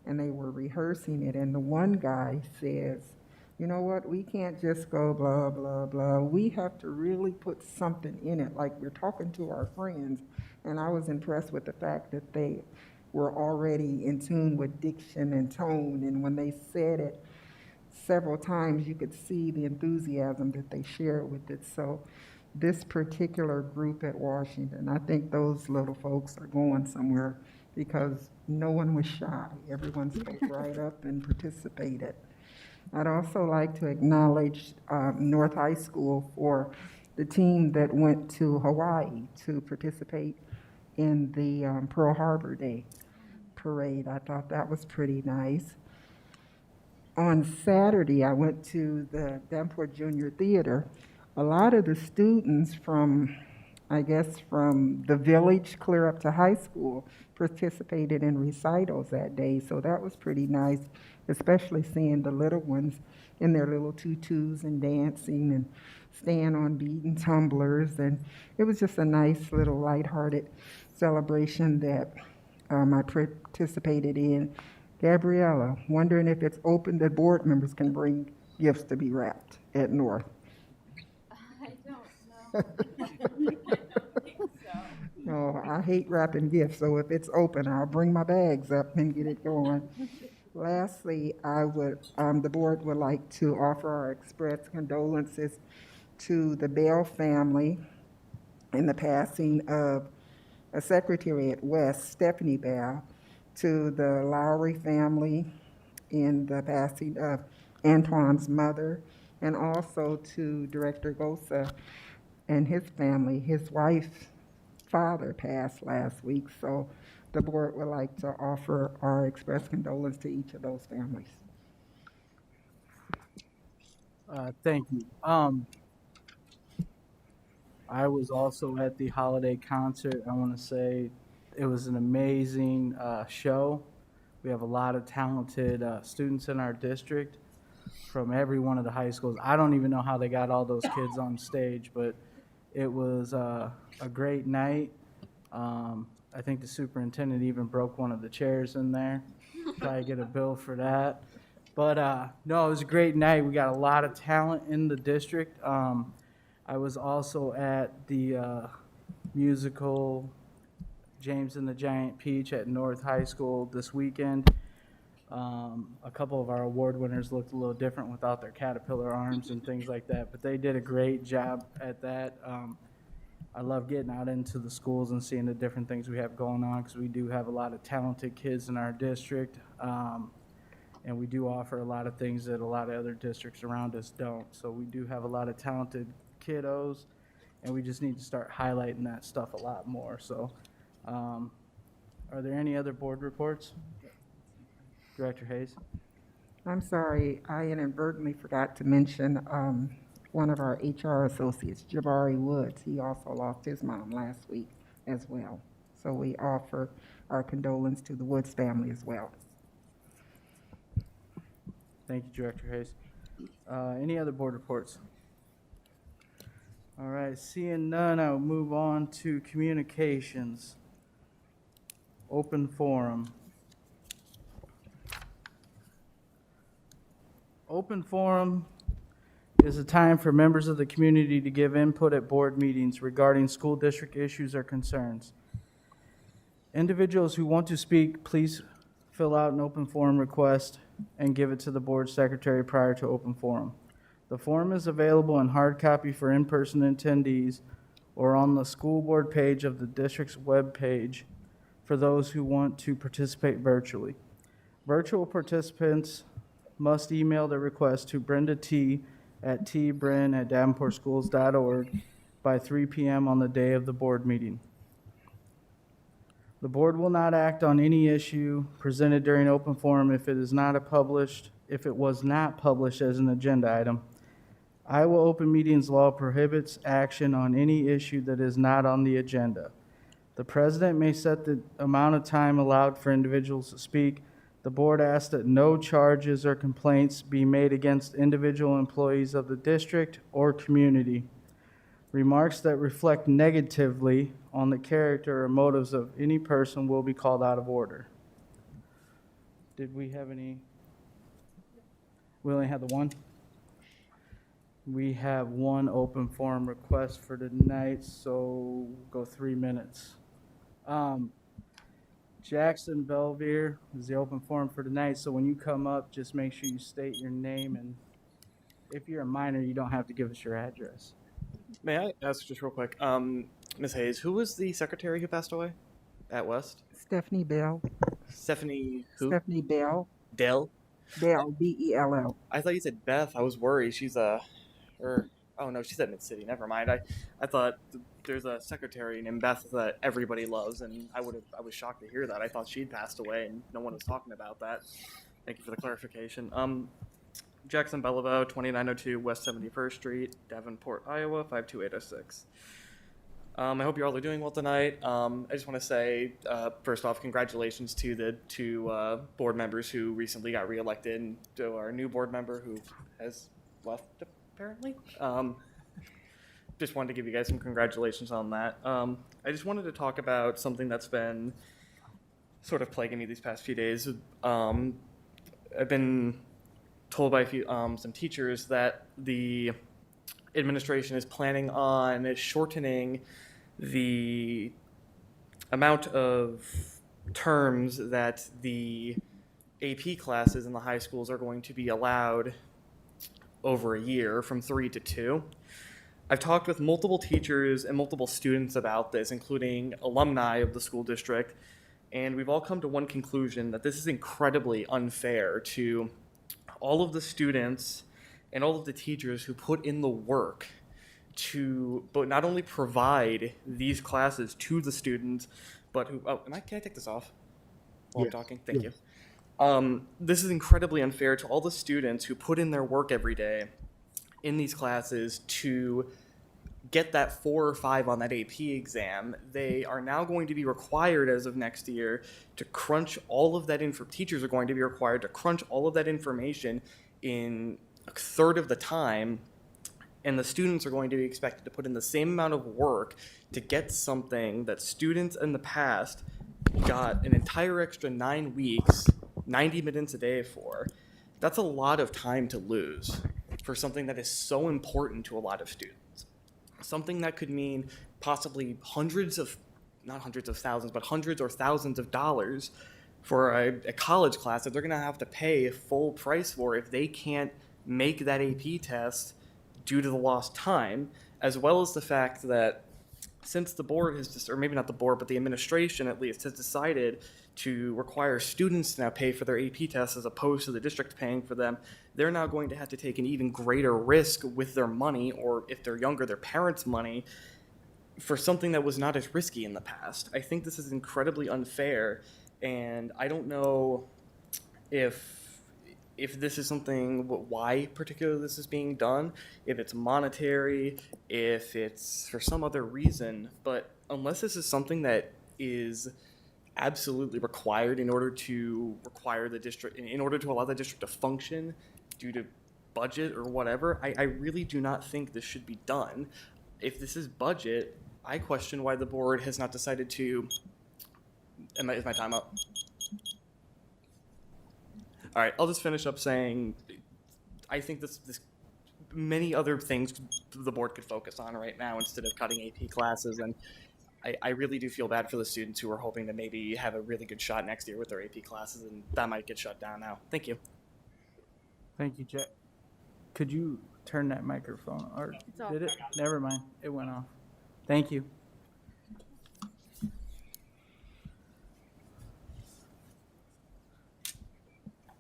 and they were rehearsing it, and the one guy says, you know what, we can't just go blah, blah, blah. We have to really put something in it, like we're talking to our friends. And I was impressed with the fact that they were already in tune with diction and tone, and when they said it several times, you could see the enthusiasm that they shared with it. So this particular group at Washington, I think those little folks are going somewhere because no one was shy. Everyone spoke right up and participated. I'd also like to acknowledge North High School for the team that went to Hawaii to participate in the Pearl Harbor Day parade. I thought that was pretty nice. On Saturday, I went to the Davenport Junior Theater. A lot of the students from, I guess, from the village clear up to high school participated in recitals that day, so that was pretty nice, especially seeing the little ones in their little tutus and dancing and staying on beat and tumblers, and it was just a nice little lighthearted celebration that I participated in. Gabriella, wondering if it's open that board members can bring gifts to be wrapped at North. I don't know. I don't think so. Oh, I hate wrapping gifts, so if it's open, I'll bring my bags up and get it going. Lastly, the board would like to offer our express condolences to the Bell family in the passing of a secretary at West, Stephanie Bell, to the Lowry family in the passing of Antoine's mother, and also to Director Gosa and his family. His wife's father passed last week, so the board would like to offer our express condolence to each of those families. Thank you. I was also at the holiday concert. I want to say it was an amazing show. We have a lot of talented students in our district from every one of the high schools. I don't even know how they got all those kids on stage, but it was a great night. I think the superintendent even broke one of the chairs in there. Probably get a bill for that. But no, it was a great night. We got a lot of talent in the district. I was also at the musical James and the Giant Peach at North High School this weekend. A couple of our award winners looked a little different without their caterpillar arms and things like that, but they did a great job at that. I love getting out into the schools and seeing the different things we have going on, because we do have a lot of talented kids in our district, and we do offer a lot of things that a lot of other districts around us don't. So we do have a lot of talented kiddos, and we just need to start highlighting that stuff a lot more. So are there any other board reports? Director Hayes? I'm sorry, I inadvertently forgot to mention one of our HR associates, Jabari Woods. He also lost his mom last week as well. So we offer our condolence to the Woods family as well. Thank you, Director Hayes. Any other board reports? All right, seeing none, I'll move on to communications. Open forum. Open forum is a time for members of the community to give input at board meetings regarding school district issues or concerns. Individuals who want to speak, please fill out an open forum request and give it to the board secretary prior to open forum. The form is available in hard copy for in-person attendees or on the school board page of the district's web page for those who want to participate virtually. Virtual participants must email their request to Brenda T. at tbrin@davenportschools.org by 3 p.m. on the day of the board meeting. The board will not act on any issue presented during open forum if it was not published as an agenda item. Iowa Open Meetings Law prohibits action on any issue that is not on the agenda. The president may set the amount of time allowed for individuals to speak. The board asks that no charges or complaints be made against individual employees of the district or community. Remarks that reflect negatively on the character or motives of any person will be called out of order. Did we have any? We only had the one? We have one open forum request for tonight, so go 3 minutes. Jackson Belvier is the open forum for tonight, so when you come up, just make sure you state your name, and if you're a minor, you don't have to give us your address. May I ask just real quick, Ms. Hayes, who was the secretary who passed away at West? Stephanie Bell. Stephanie who? Stephanie Bell. Dell? Bell, B-E-L-L. I thought you said Beth. I was worried. She's oh no, she's at Mid-City. Never mind. I thought there's a secretary named Beth that everybody loves, and I was shocked to hear that. I thought she'd passed away, and no one was talking about that. Thank you for the clarification. Jackson Bellevue, 2902 West 71st Street, Davenport, Iowa, 52806. I hope you all are doing well tonight. I just want to say, first off, congratulations to the two board members who recently got reelected, and to our new board member who has left, apparently. Just wanted to give you guys some congratulations on that. I just wanted to talk about something that's been sort of plaguing me these past few days. I've been told by some teachers that the administration is planning on shortening the amount of terms that the AP classes in the high schools are going to be allowed over a year, from 3 to 2. I've talked with multiple teachers and multiple students about this, including alumni of the school district, and we've all come to one conclusion, that this is incredibly unfair to all of the students and all of the teachers who put in the work to but not only provide these classes to the students, but who, can I take this off while I'm talking? Thank you. This is incredibly unfair to all the students who put in their work every day in these classes to get that 4 or 5 on that AP exam. They are now going to be required as of next year to crunch all of that teachers are going to be required to crunch all of that information in a third of the time, and the students are going to be expected to put in the same amount of work to get something that students in the past got an entire extra 9 weeks, 90 minutes a day for. That's a lot of time to lose for something that is so important to a lot of students. Something that could mean possibly hundreds or thousands of dollars for a college class that they're going to have to pay full price for if they can't make that AP test due to the lost time, as well as the fact that since the board has just, or maybe not the board, but the administration at least, has decided to require students to now pay for their AP tests as opposed to the district paying for them, they're now going to have to take an even greater risk with their money, or if they're younger, their parents' money, for something that was not as risky in the past. I think this is incredibly unfair, and I don't know if this is something, why particularly this is being done, if it's monetary, if it's for some other reason, but unless this is something that is absolutely required in order to require the district, in order to allow the district to function due to budget or whatever, I really do not think this should be done. If this is budget, I question why the board has not decided to, is my time up? All right, I'll just finish up saying I think this many other things the board could focus on right now instead of cutting AP classes, and I really do feel bad for the students who are hoping to maybe have a really good shot next year with their AP classes, and that might get shut down now. Thank you. Thank you, Jack. Could you turn that microphone, or did it? Never mind, it went off. Thank you.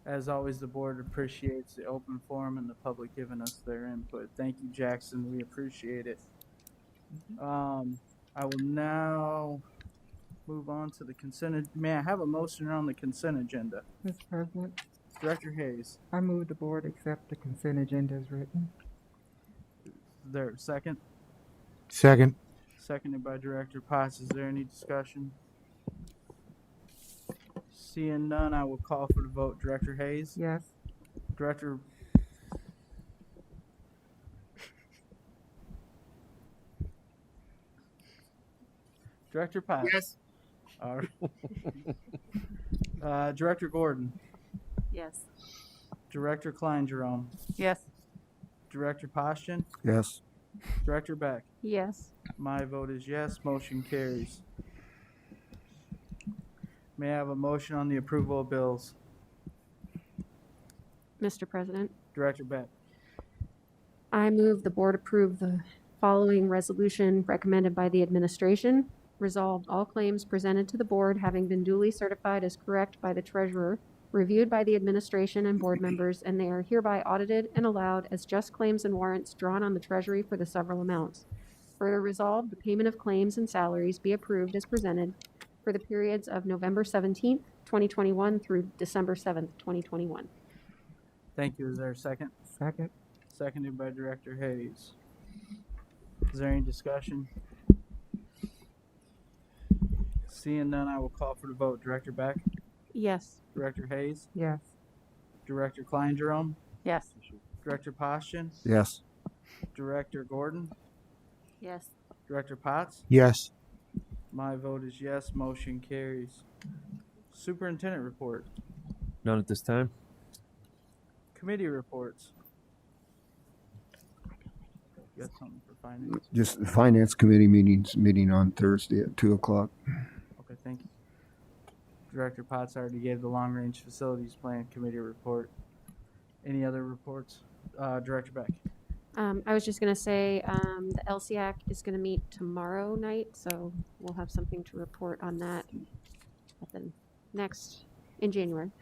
As always, the board appreciates the open forum and the public giving us their input. Thank you, Jackson. We appreciate it. I will now Move on to the may I have a motion on the consent agenda? Mr. President, Director Hayes, I move the board accept the consent agenda as written. is there a second? Second. Seconded by Director Potts. Is there any discussion? Seeing none, I will call for the vote. Director Hayes? Yes. Director Potts? Yes. All right. Director Gordon? Yes. Director Klein Jerome? Yes. Director Poston? Yes. Director Beck? Yes. My vote is yes. Motion carries. May I have a motion on the approval of bills? Mr. President, Director Beck? I move the board approve the following resolution recommended by the administration. Resolved, all claims presented to the board having been duly certified as correct by the treasurer, reviewed by the administration and board members, and they are hereby audited and allowed as just claims and warrants drawn on the treasury for the several amounts. Further resolved, the payment of claims and salaries be approved as presented for the periods of November 17th, 2021 through December 7th, 2021. Thank you. Is there a second? Second. Seconded by Director Hayes. Is there any discussion? Seeing none, I will call for the vote. Director Beck? Yes. Director Hayes? Yes. Director Klein Jerome? Yes. Director Poston? Yes. Director Gordon? Yes. Director Potts? Yes. My vote is yes. Motion carries. Superintendent report. None at this time. Committee reports. You got something for finance? Just the Finance Committee meeting on Thursday at 2:00. Okay, thank you. Director Potts already gave the Long Range Facilities Plan Committee report. Any other reports? Director Beck. I was just going to say the LCAC is going to meet tomorrow night, so we'll have something to report on that at the next in January.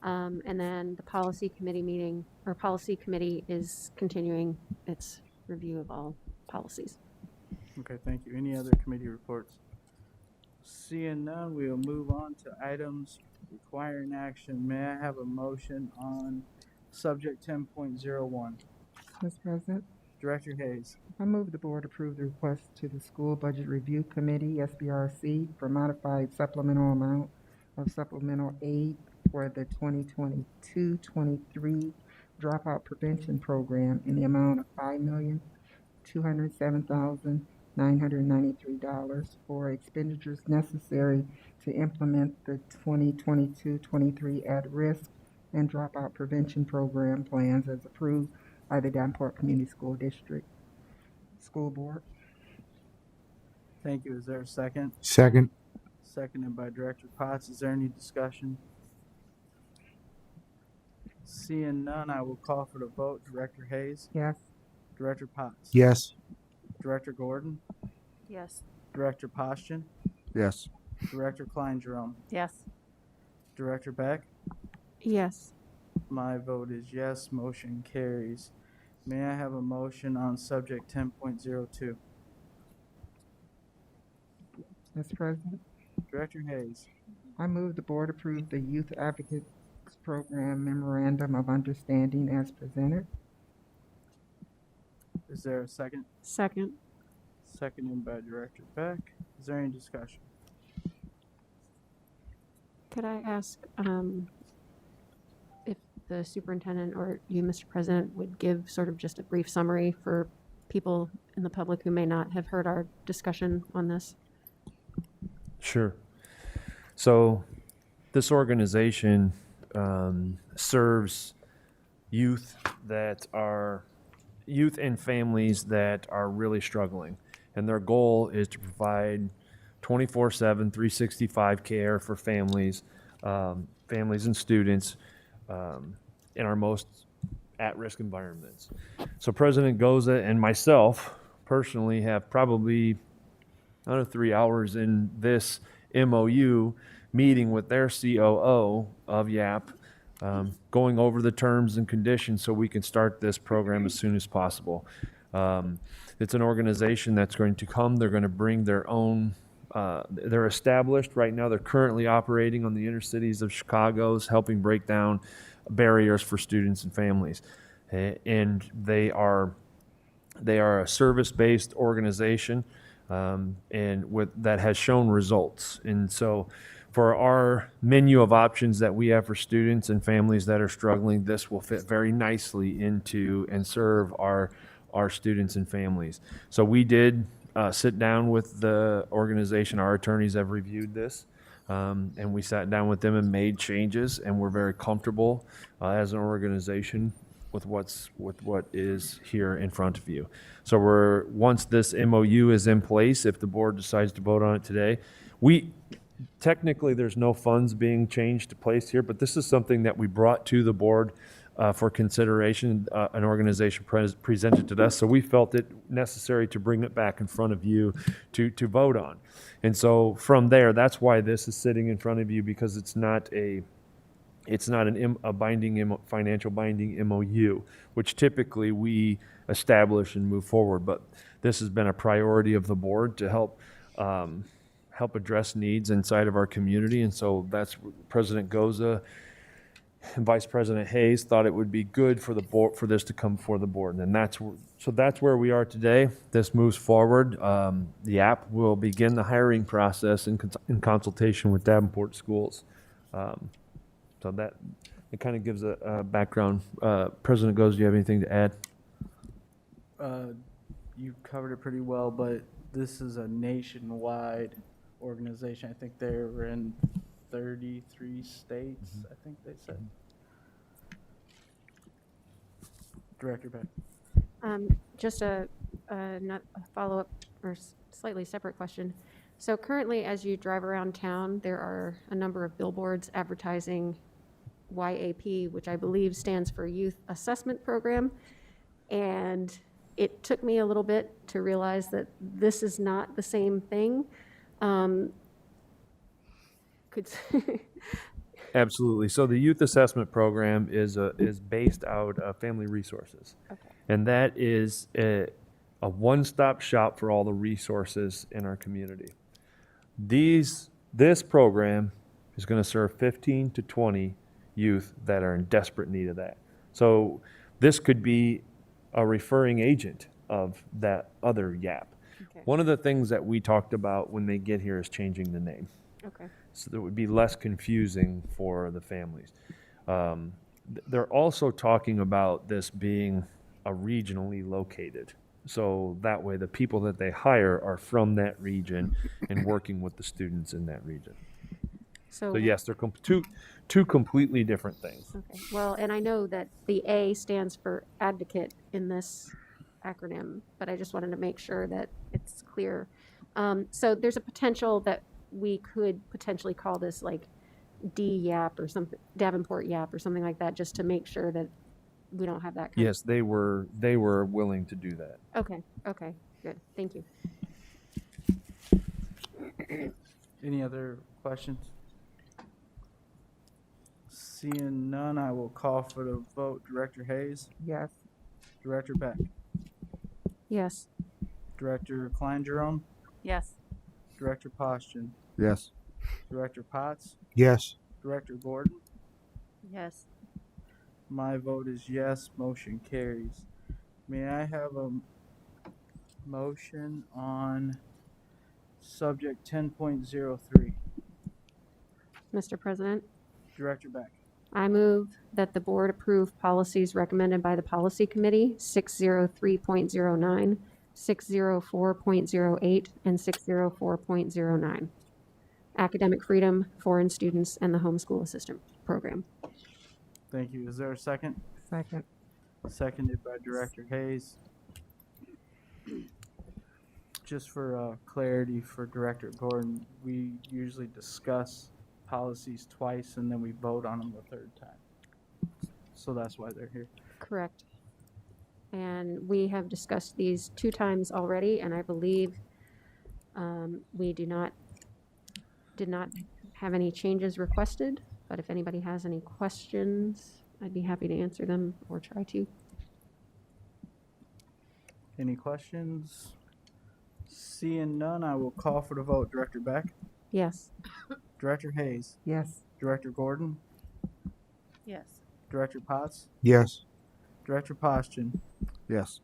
And then the policy committee meeting or policy committee is continuing its review of all policies. Okay, thank you. Any other committee reports? Seeing none, we will move on to items requiring action. May I have a motion on subject 10.01? Mr. President, Director Hayes. I move the board approve the request to the School Budget Review Committee, SBRC, for modified supplemental amount of supplemental aid for the 2022-23 dropout prevention program in the amount of $5,207,993 for expenditures necessary to implement the 2022-23 at-risk and dropout prevention program plans as approved by the Davenport Community School District School Board. Thank you. Is there a second? Second. Seconded by Director Potts. Is there any discussion? Seeing none, I will call for the vote. Director Hayes? Yes. Director Potts? Yes. Director Gordon? Yes. Director Poston? Yes. Director Klein Jerome? Yes. Director Beck? Yes. My vote is yes. Motion carries. May I have a motion on subject 10.02? Mr. President, Director Hayes. I move the board approve the Youth Advocates Program Memorandum of Understanding as presented. Is there a second? Second. Seconded by Director Beck. Is there any discussion? Could I ask if the superintendent or you, Mr. President, would give sort of just a brief summary for people in the public who may not have heard our discussion on this? Sure. So this organization serves youth and families that are really struggling. And their goal is to provide 24/7, 365 care for families and students in our most at-risk environments. So President Goza and myself personally have probably 3 hours in this MOU meeting with their COO of YAP, going over the terms and conditions so we can start this program as soon as possible. It's an organization that's going to come. They're going to bring their own they're established right now. They're currently operating on the inner cities of Chicago's, helping break down barriers for students and families. And they are a service-based organization, and that has shown results. And so for our menu of options that we have for students and families that are struggling, this will fit very nicely into and serve our students and families. So we did sit down with the organization. Our attorneys have reviewed this, and we sat down with them and made changes, and we're very comfortable as an organization with what is here in front of you. So once this MOU is in place, if the board decides to vote on it today, technically there's no funds being changed to place here, but this is something that we brought to the board for consideration. An organization presented to us, so we felt it necessary to bring it back in front of you to vote on. And so from there, that's why this is sitting in front of you, because it's not a binding financial binding MOU, which typically we establish and move forward. But this has been a priority of the board to help address needs inside of our community, and so that's President Goza and Vice President Hayes thought it would be good for the board for this to come before the board, and that's where we are today. This moves forward. The app will begin the hiring process in consultation with Davenport schools. So that it kind of gives a background. President Goza, do you have anything to add? You covered it pretty well, but this is a nationwide organization. I think they're in 33 states, I think they said. Director Beck. Just a follow-up or slightly separate question. So currently, as you drive around town, there are a number of billboards advertising YAP, which I believe stands for Youth Assessment Program. And it took me a little bit to realize that this is not the same thing. Absolutely. So the Youth Assessment Program is based out of Family Resources. Okay. And that is a one-stop shop for all the resources in our community. This program is going to serve 15 to 20 youth that are in desperate need of that. So this could be a referring agent of that other YAP. Okay. One of the things that we talked about when they get here is changing the name. Okay. So that it would be less confusing for the families. They're also talking about this being regionally located. So that way the people that they hire are from that region and working with the students in that region. So yes, they're two completely different things. Okay. Well, and I know that the A stands for advocate in this acronym, but I just wanted to make sure that it's clear. So there's a potential that we could potentially call this like DYAP or something, Davenport YAP or something like that, just to make sure that we don't have that kind Yes, they were willing to do that. Okay, okay, good, thank you. Any other questions? Seeing none, I will call for the vote. Director Hayes? Yes. Director Beck? Yes. Director Klein-Jerome? Yes. Director Postian? Yes. Director Potts? Yes. Director Gordon? Yes. My vote is yes, motion carries. May I have a motion on subject 10.03? Mr. President, Director Beck. I move that the board approve policies recommended by the Policy Committee, 603.09, 604.08, and 604.09. Academic freedom, foreign students, and the homeschool assistant program. Thank you. Is there a second? Second. Seconded by Director Hayes. Just for clarity for Director Gordon, we usually discuss policies twice and then we vote on them the third time. So that's why they're here. Correct. And we have discussed these 2 times already, and I believe we did not have any changes requested, but if anybody has any questions, I'd be happy to answer them or try to. Any questions? Seeing none, I will call for the vote. Director Beck? Yes. Director Hayes? Yes. Director Gordon? Yes. Director Potts? Yes. Director Postian? Yes.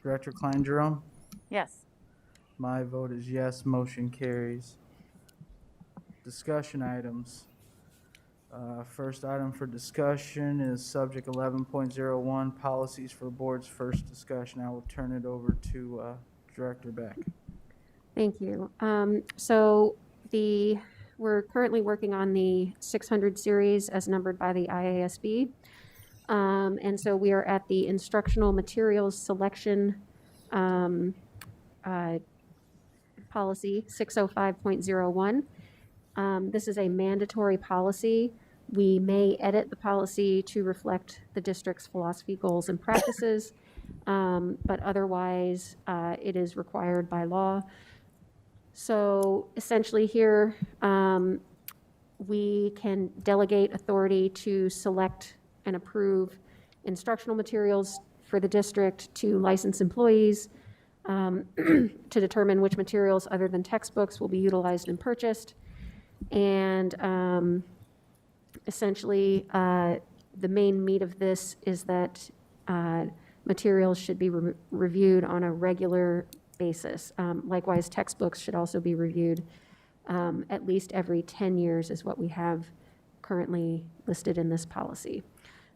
Director Klein Jerome? Yes. My vote is yes, motion carries. Discussion items. First item for discussion is subject 11.01, policies for board's first discussion. I will turn it over to Director Beck. Thank you. We're currently working on the 600 series as numbered by the IASB. And so we are at the instructional materials selection policy 605.01. This is a mandatory policy. We may edit the policy to reflect the district's philosophy, goals, and practices, but otherwise it is required by law. So essentially here, we can delegate authority to select and approve instructional materials for the district to license employees, to determine which materials other than textbooks will be utilized and purchased. And essentially, the main meat of this is that materials should be reviewed on a regular basis. Likewise, textbooks should also be reviewed at least every 10 years is what we have currently listed in this policy.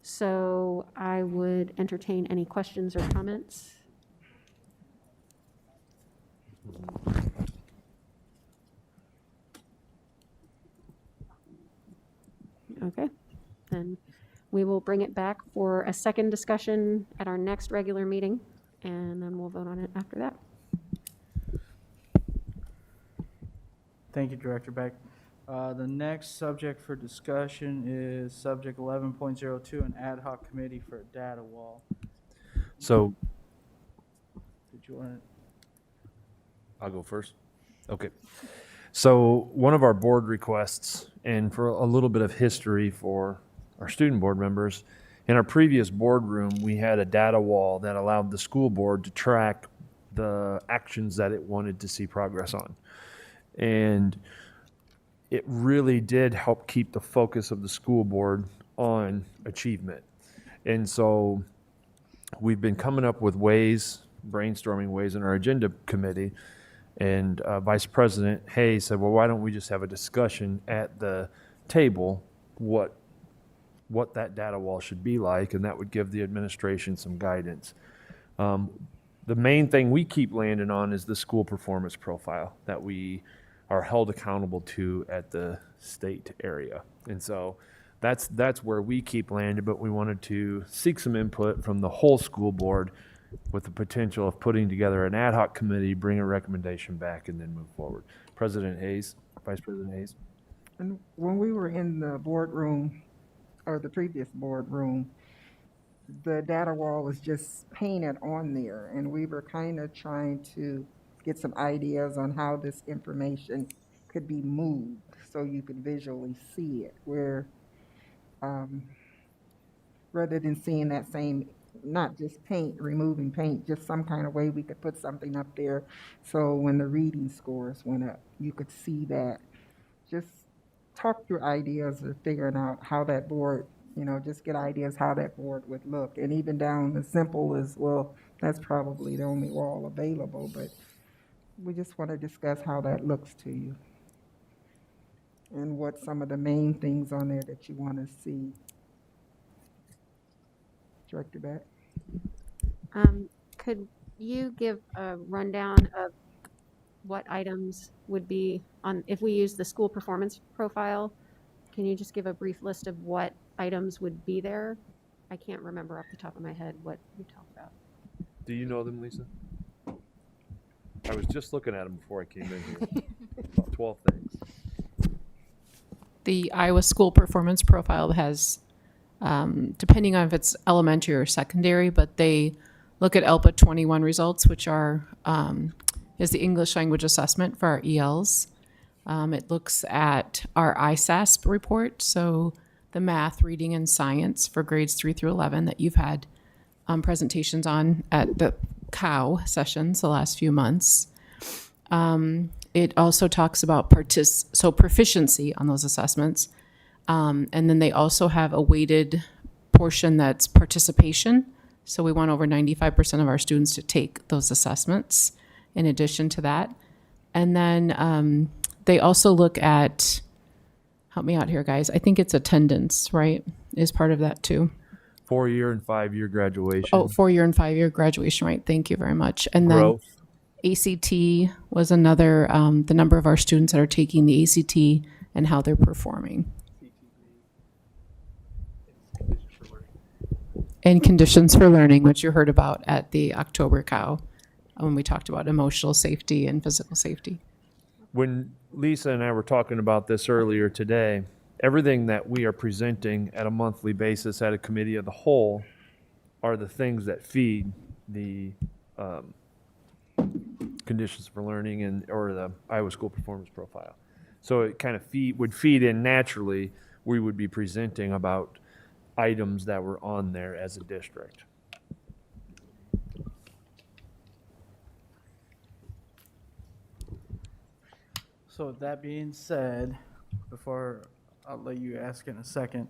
So I would entertain any questions or comments. Okay, then we will bring it back for a second discussion at our next regular meeting, and then we'll vote on it after that. Thank you, Director Beck. The next subject for discussion is subject 11.02, an ad hoc committee for a data wall. So Did you want to? I'll go first. Okay. So one of our board requests, and for a little bit of history for our student board members, in our previous boardroom, we had a data wall that allowed the school board to track the actions that it wanted to see progress on. And it really did help keep the focus of the school board on achievement. And so we've been coming up with ways, brainstorming ways in our agenda committee. And Vice President Hayes said, well, why don't we just have a discussion at the table what that data wall should be like, and that would give the administration some guidance. The main thing we keep landing on is the school performance profile that we are held accountable to at the state area. And so that's where we keep landing, but we wanted to seek some input from the whole school board with the potential of putting together an ad hoc committee, bring a recommendation back, and then move forward. President Hayes, Vice President Hayes. And when we were in the boardroom, or the previous boardroom, the data wall was just painted on there, and we were kind of trying to get some ideas on how this information could be moved so you could visually see it, where rather than seeing that same, not just paint, removing paint, just some kind of way we could put something up there so when the reading scores went up, you could see that. Just talk through ideas of figuring out how that board, just get ideas how that board would look. And even down as simple as, well, that's probably the only wall available, but we just want to discuss how that looks to you and what some of the main things on there that you want to see. Director Beck? Could you give a rundown of what items would be on, if we use the school performance profile, can you just give a brief list of what items would be there? I can't remember off the top of my head what you talked about. Do you know them, Lisa? I was just looking at them before I came in here. About 12 things. The Iowa School Performance Profile has, depending on if it's elementary or secondary, but they look at ELPA 21 results, which are is the English language assessment for our ELs. It looks at our ISASP report, so the math, reading, and science for grades 3 through 11 that you've had presentations on at the COW sessions the last few months. It also talks about proficiency on those assessments. And then they also have a weighted portion that's participation. So we want over 95% of our students to take those assessments in addition to that. And then they also look at, help me out here, guys. I think it's attendance, right? Is part of that too. 4-year and 5-year graduation. Oh, 4-year and 5-year graduation, right? Thank you very much. And Growth. then ACT was another, the number of our students that are taking the ACT and how they're performing. And conditions for learning, which you heard about at the October COW when we talked about emotional safety and physical safety. When Lisa and I were talking about this earlier today, everything that we are presenting at a monthly basis at a committee of the whole are the things that feed the conditions for learning or the Iowa School Performance Profile. So it kind of would feed in naturally. We would be presenting about items that were on there as a district. So with that being said, before I'll let you ask in a second,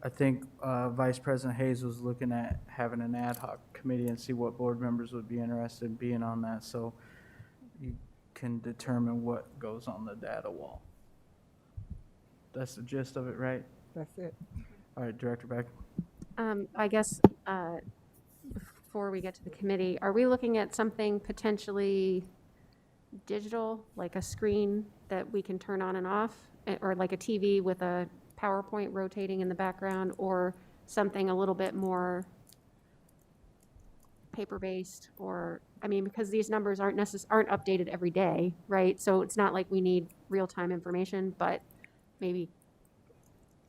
I think Vice President Hayes was looking at having an ad hoc committee and see what board members would be interested in being on that, so you can determine what goes on the data wall. That's the gist of it, right? That's it. All right, Director Beck. I guess before we get to the committee, are we looking at something potentially digital, like a screen that we can turn on and off, or like a TV with a PowerPoint rotating in the background, or something a little bit more paper-based? Or, I mean, because these numbers aren't updated every day, right? So it's not like we need real-time information, but maybe.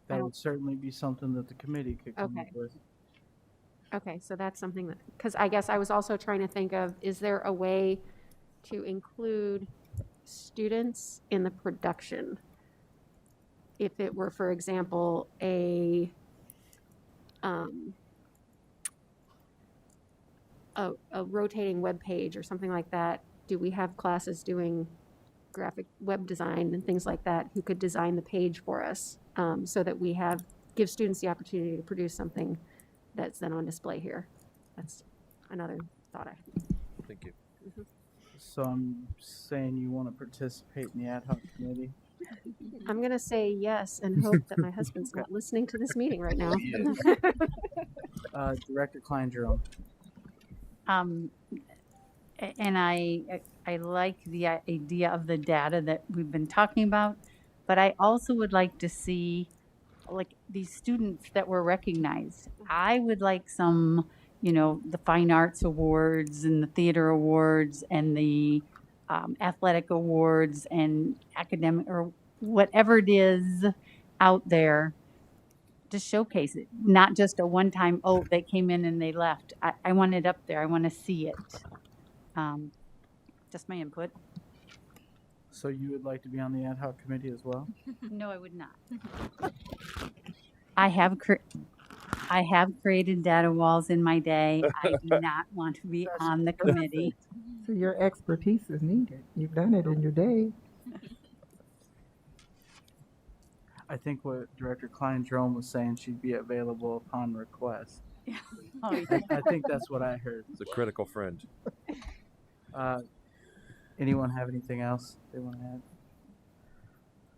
That would certainly be something that the committee could come up Okay. with. Okay, so that's something that, because I guess I was also trying to think of, is there a way to include students in the production? If it were, for example, a rotating web page or something like that, do we have classes doing graphic web design and things like that who could design the page for us, so that we give students the opportunity to produce something that's then on display here? That's another thought I have. Thank you. Mhm. So I'm saying you want to participate in the ad hoc committee? I'm going to say yes and hope that my husband's not listening to this meeting right now. Director Klein-Jerome. And I like the idea of the data that we've been talking about, but I also would like to see like these students that were recognized. I would like some, the fine arts awards and the theater awards and the athletic awards and academic or whatever it is out there to showcase it, not just a one-time, oh, they came in and they left. I want it up there. I want to see it. Just my input. So you would like to be on the ad hoc committee as well? No, I would not. I have created data walls in my day. I do not want to be on the committee. So your expertise is needed. You've done it in your day. I think what Director Klein-Jerome was saying, she'd be available upon request. Oh, yeah. I think that's what I heard. It's a critical friend. Anyone have anything else they want to add?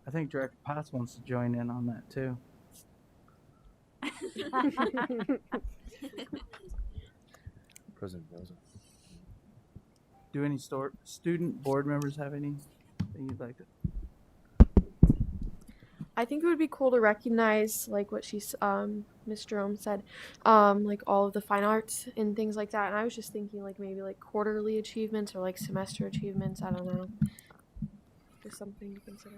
I think Director Potts wants to join in on that too. President Rosa. Do any student board members have anything you'd like to? I think it would be cool to recognize like what Miss Jerome said, like all of the fine arts and things like that. And I was just thinking like maybe like quarterly achievements or like semester achievements. I don't know. Just something to consider.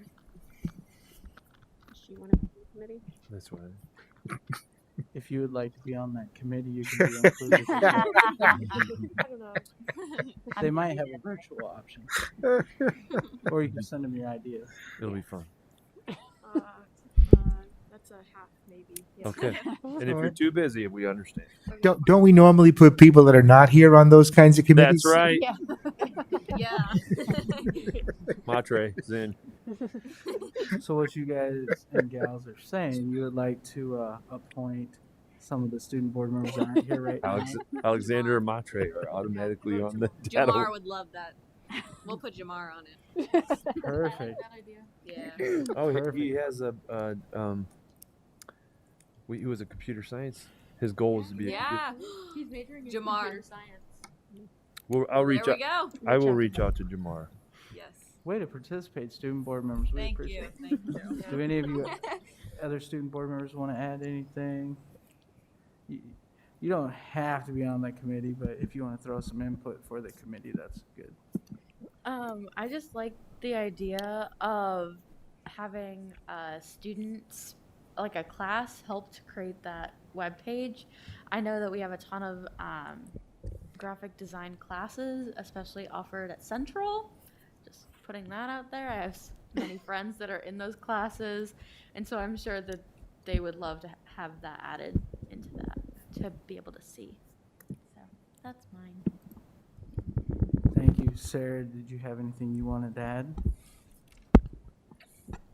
Does she want to be on the committee? This one. If you would like to be on that committee, you can be included. I don't know. They might have a virtual option, or you can send them your ideas. It'll be fun. That's a half maybe. Okay. And if you're too busy, we understand. Don't we normally put people that are not here on those kinds of committees? That's right. Yeah. Yeah. Matre, Zin. So what you guys and gals are saying, you would like to appoint some of the student board members that aren't here right now. Alexander and Matre are automatically on the Jamar would love that. We'll put Jamar on it. Perfect. Yeah. Oh, he Perfect. has he was a computer science. His goal was to be. Yeah. He's majoring in Jamar. computer science. Well, I'll reach There we out. go. I will reach out to Jamar. Yes. Way to participate, student board members. We Thank appreciate you. it. Thank you. Do any of you other student board members want to add anything? You don't have to be on the committee, but if you want to throw some input for the committee, that's good. I just like the idea of having students, like a class, help to create that web page. I know that we have a ton of graphic design classes, especially offered at Central. Just putting that out there. I have many friends that are in those classes, and so I'm sure that they would love to have that added into that to be able to see. So that's mine. Thank you. Sarah, did you have anything you wanted to add?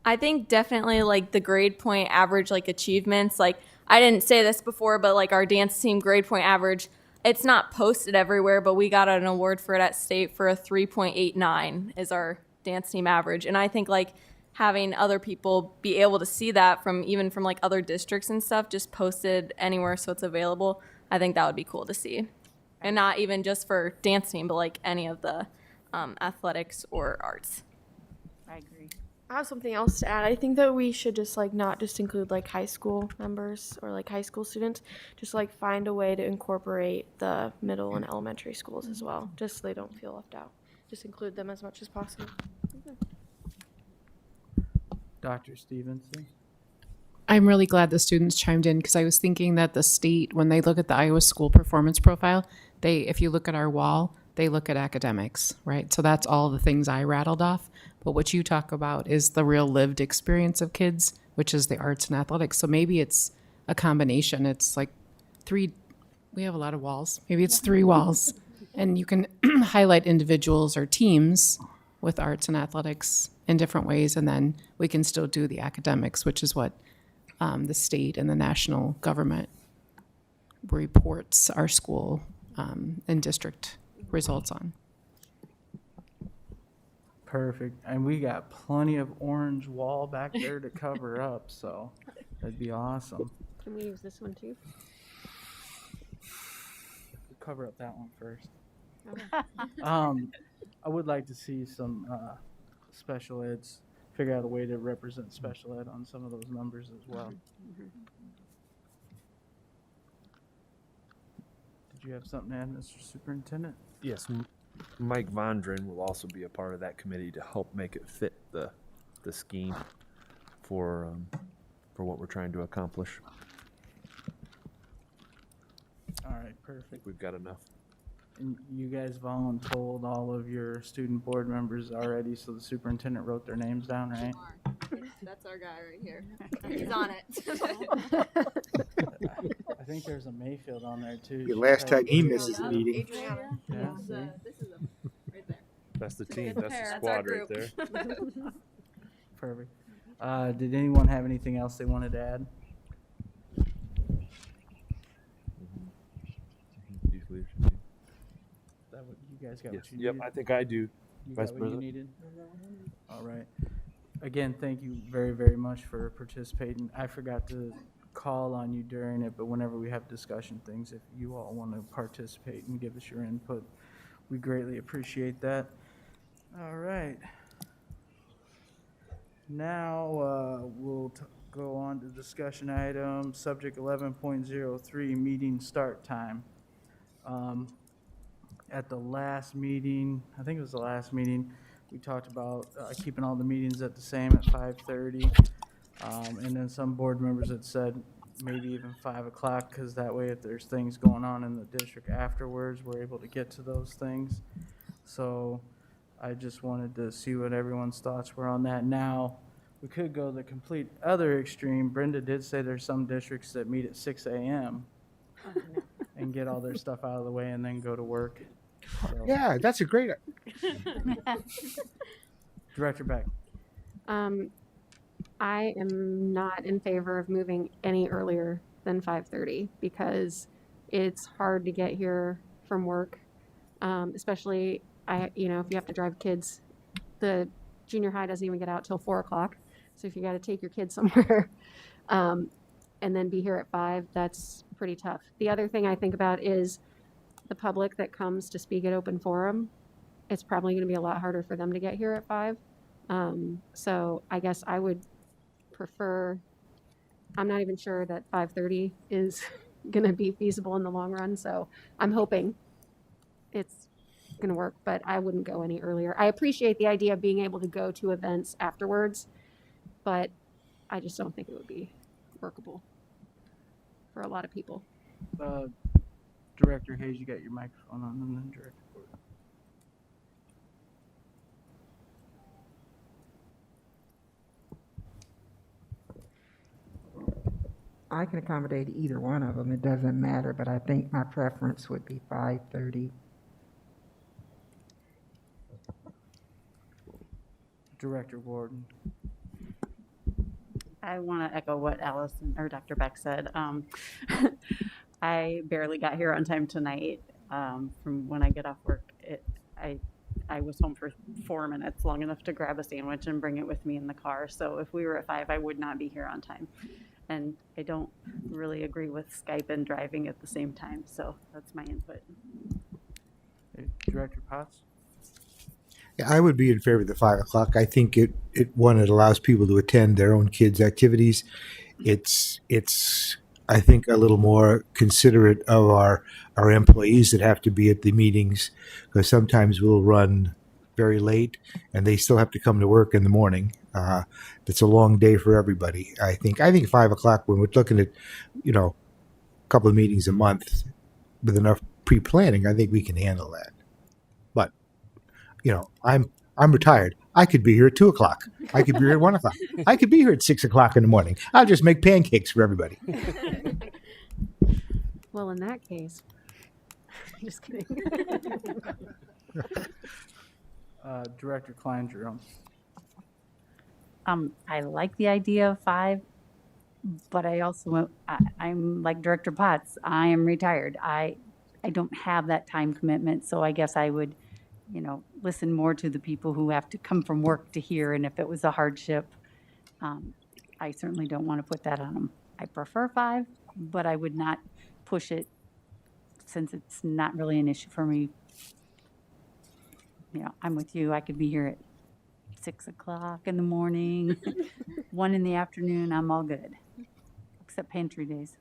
I think definitely like the grade point average, like achievements. Like I didn't say this before, but like our dance team grade point average, it's not posted everywhere, but we got an award for it at state for a 3.89 is our dance team average. And I think like having other people be able to see that from even from like other districts and stuff, just posted anywhere so it's available, I think that would be cool to see. And not even just for dance team, but like any of the athletics or arts. I agree. I have something else to add. I think that we should just like not just include like high school members or like high school students, just like find a way to incorporate the middle and elementary schools as well, just so they don't feel left out. Just include them as much as possible. Dr. Stevenson? I'm really glad the students chimed in because I was thinking that the state, when they look at the Iowa school performance profile, if you look at our wall, they look at academics, right? So that's all the things I rattled off. But what you talk about is the real lived experience of kids, which is the arts and athletics. So maybe it's a combination. It's like we have a lot of walls. Maybe it's 3 walls. And you can highlight individuals or teams with arts and athletics in different ways. And then we can still do the academics, which is what the state and the national government reports our school and district results on. Perfect. And we got plenty of orange wall back there to cover up, so that'd be awesome. Can we use this one too? Cover up that one first. Okay. I would like to see some special eds, figure out a way to represent special ed on some of those numbers as well. Did you have something to add, Mr. Superintendent? Yes, Mike Vondren will also be a part of that committee to help make it fit the scheme for what we're trying to accomplish. All right, perfect. We've got enough. And you guys voluntold all of your student board members already, so the superintendent wrote their names down, right? That's our guy right here. He's on it. I think there's a Mayfield on there too. The last time he misses a meeting. Adriana. Yeah, This, see? this is right there. That's the team. Good That's pair. the That's our squad right there. group. Perfect. Did anyone have anything else they wanted to add? Youth leadership team. That what you guys got? Yes. What you Yep, needed? I think I do. You Vice got what you President. needed? All right. Again, thank you very, very much for participating. I forgot to call on you during it, but whenever we have discussion things, if you all want to participate and give us your input, we greatly appreciate that. All right. Now we'll go on to discussion item, subject 11.03, meeting start time. At the last meeting, I think it was the last meeting, we talked about keeping all the meetings at the same at 5:30. And then some board members had said maybe even 5 o'clock, because that way if there's things going on in the district afterwards, we're able to get to those things. So I just wanted to see what everyone's thoughts were on that. Now, we could go the complete other extreme. Brenda did say there's some districts that meet at 6 a.m. and get all their stuff out of the way and then go to work. So, Yeah, that's a great. Director Beck. I am not in favor of moving any earlier than 5:30 because it's hard to get here from work, especially if you have to drive kids. The junior high doesn't even get out till 4 o'clock, so if you got to take your kids somewhere, and then be here at 5, that's pretty tough. The other thing I think about is the public that comes to speak at open forum. It's probably going to be a lot harder for them to get here at 5. So I guess I would prefer, I'm not even sure that 5:30 is going to be feasible in the long run. So I'm hoping it's going to work, but I wouldn't go any earlier. I appreciate the idea of being able to go to events afterwards, but I just don't think it would be workable for a lot of people. Director Hayes, you got your microphone on, and then Director Gordon. I can accommodate either one of them. It doesn't matter, but I think my preference would be 5:30. Director Gordon. I want to echo what Allison or Dr. Beck said. I barely got here on time tonight. From when I get off work, I was home for 4 minutes, long enough to grab a sandwich and bring it with me in the car. So if we were at 5, I would not be here on time. And I don't really agree with Skype and driving at the same time. So that's my input. Hey, Director Potts. Yeah, I would be in favor of the 5 o'clock. I think it allows people to attend their own kids' activities. It's I think a little more considerate of our employees that have to be at the meetings, because sometimes we'll run very late and they still have to come to work in the morning. It's a long day for everybody. I think 5 o'clock, when we're looking at a couple of meetings a month with enough pre-planning, I think we can handle that. But I'm retired. I could be here at 2 o'clock. I could be here at 1 o'clock. I could be here at 6 o'clock in the morning. I'll just make pancakes for everybody. Well, in that case, just kidding. Director Klein Jerome. I like the idea of 5, but I'm like Director Potts. I am retired. I don't have that time commitment, so I guess I would, listen more to the people who have to come from work to here. And if it was a hardship, I certainly don't want to put that on them. I prefer 5, but I would not push it since it's not really an issue for me. I'm with you. I could be here at 6 o'clock in the morning, 1 in the afternoon. I'm all good, except pantry days.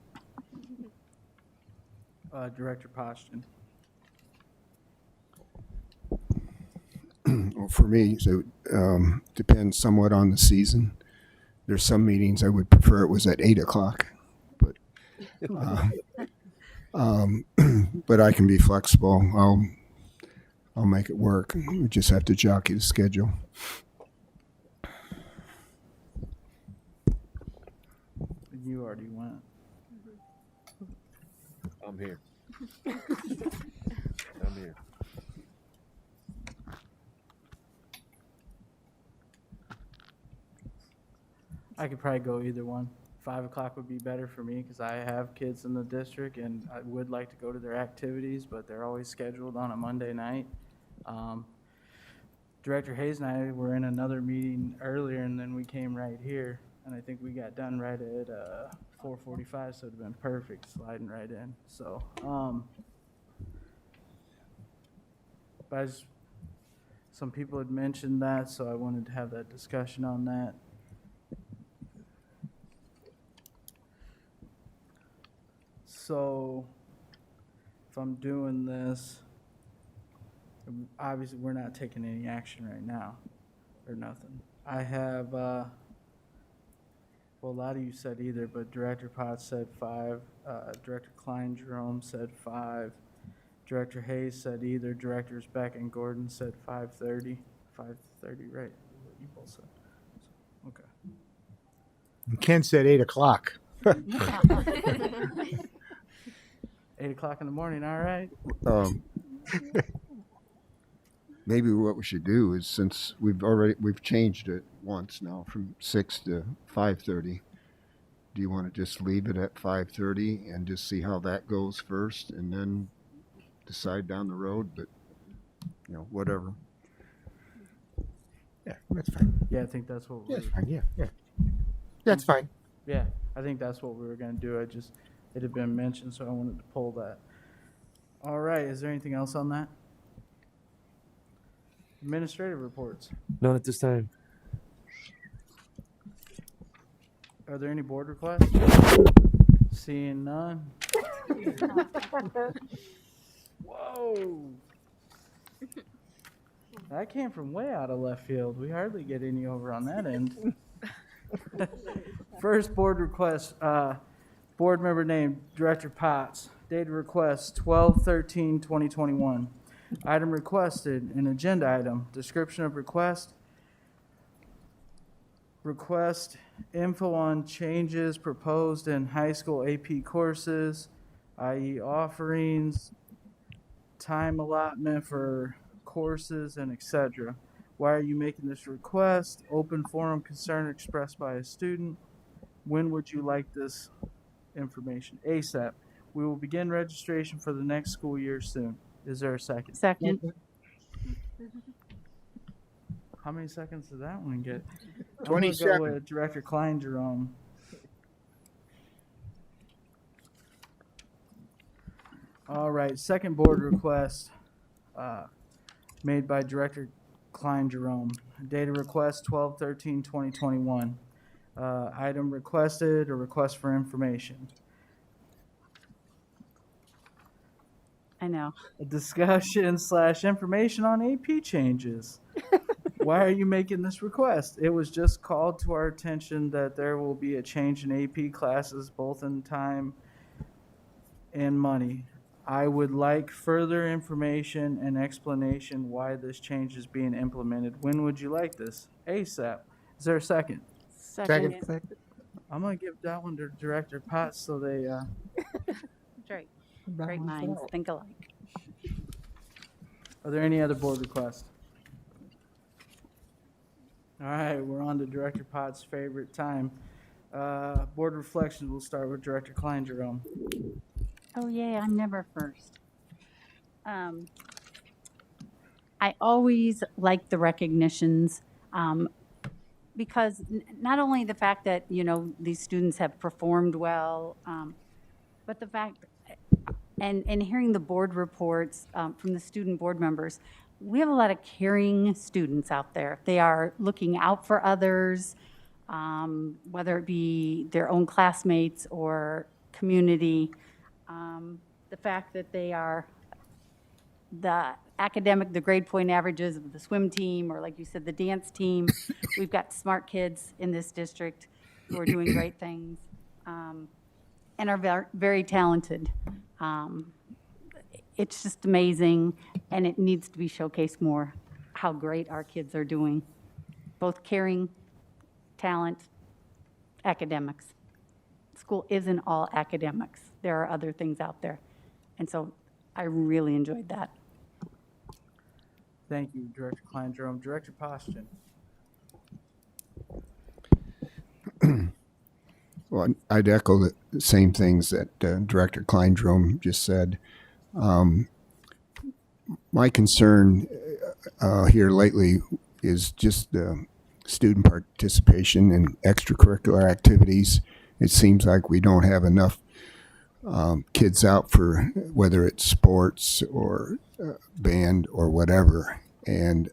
Director Poston. Well, for me, so depends somewhat on the season. There's some meetings I would prefer it was at 8 o'clock, but but I can be flexible. I'll make it work. We just have to jockey the schedule. You already went. I'm here. I'm here. I could probably go either one. 5 o'clock would be better for me because I have kids in the district and I would like to go to their activities, but they're always scheduled on a Monday night. Director Hayes and I were in another meeting earlier, and then we came right here, and I think we got done right at 4:45, so it would have been perfect sliding right in. So, but some people had mentioned that, so I wanted to have that discussion on that. So, if I'm doing this, obviously we're not taking any action right now, or nothing. I have, well, a lot of you said either, but Director Potts said 5, Director Klein Jerome said 5, Director Hayes said either, Directors Beck and Gordon said 5:30, 5:30, right? What you both said. So, okay. And Ken said 8 o'clock. 8 o'clock in the morning, all right. maybe what we should do is, since we've changed it once now from 6 to 5:30, do you want to just leave it at 5:30 and just see how that goes first and then decide down the road? But, whatever. Yeah, that's fine. Yeah, I think that's what Yeah, we're. that's fine. Yeah. That's fine. Yeah, I think that's what we were going to do. It had been mentioned, so I wanted to pull that. All right, is there anything else on that? Administrative reports. None at this time. Are there any board requests? Seeing none. Whoa. That came from way out of left field. We hardly get any over on that end. First board request, board member name, Director Potts. Date of request, 12/13/2021. Item requested, an agenda item. Description of request. Request info on changes proposed in high school AP courses, i.e. offerings, time allotment for courses, and etc. Why are you making this request? Open forum concern expressed by a student. When would you like this information? ASAP. We will begin registration for the next school year soon. Is there a second? Second. How many seconds did that one get? 27. I'm gonna go with Director Klein Jerome. All right, second board request made by Director Klein Jerome. Data request 12/13/2021. Item requested, a request for information. I know. A discussion / information on AP changes. Why are you making this request? It was just called to our attention that there will be a change in AP classes, both in time and money. I would like further information and explanation why this change is being implemented. When would you like this? ASAP. Is there a second? Second. I'm going to give that one to Director Potts so they... That's right. Great minds think alike. Are there any other board requests? All right, we're on to Director Potts' favorite time. Board reflections, we'll start with Director Klein Jerome. Oh, yeah, I'm never first. I always like the recognitions because not only the fact that, these students have performed well, but the fact, and hearing the board reports from the student board members, we have a lot of caring students out there. They are looking out for others, whether it be their own classmates or community. The fact that they are the grade point averages of the swim team, or like you said, the dance team. We've got smart kids in this district who are doing great things and are very, very talented. It's just amazing, and it needs to be showcased more how great our kids are doing, both caring, talent, academics. School isn't all academics. There are other things out there. And so I really enjoyed that. Thank you, Director Klein Jerome. Director Poston. Well, I'd echo the same things that Director Klein Jerome just said. My concern here lately is just student participation in extracurricular activities. It seems like we don't have enough kids out for whether it's sports or band or whatever. And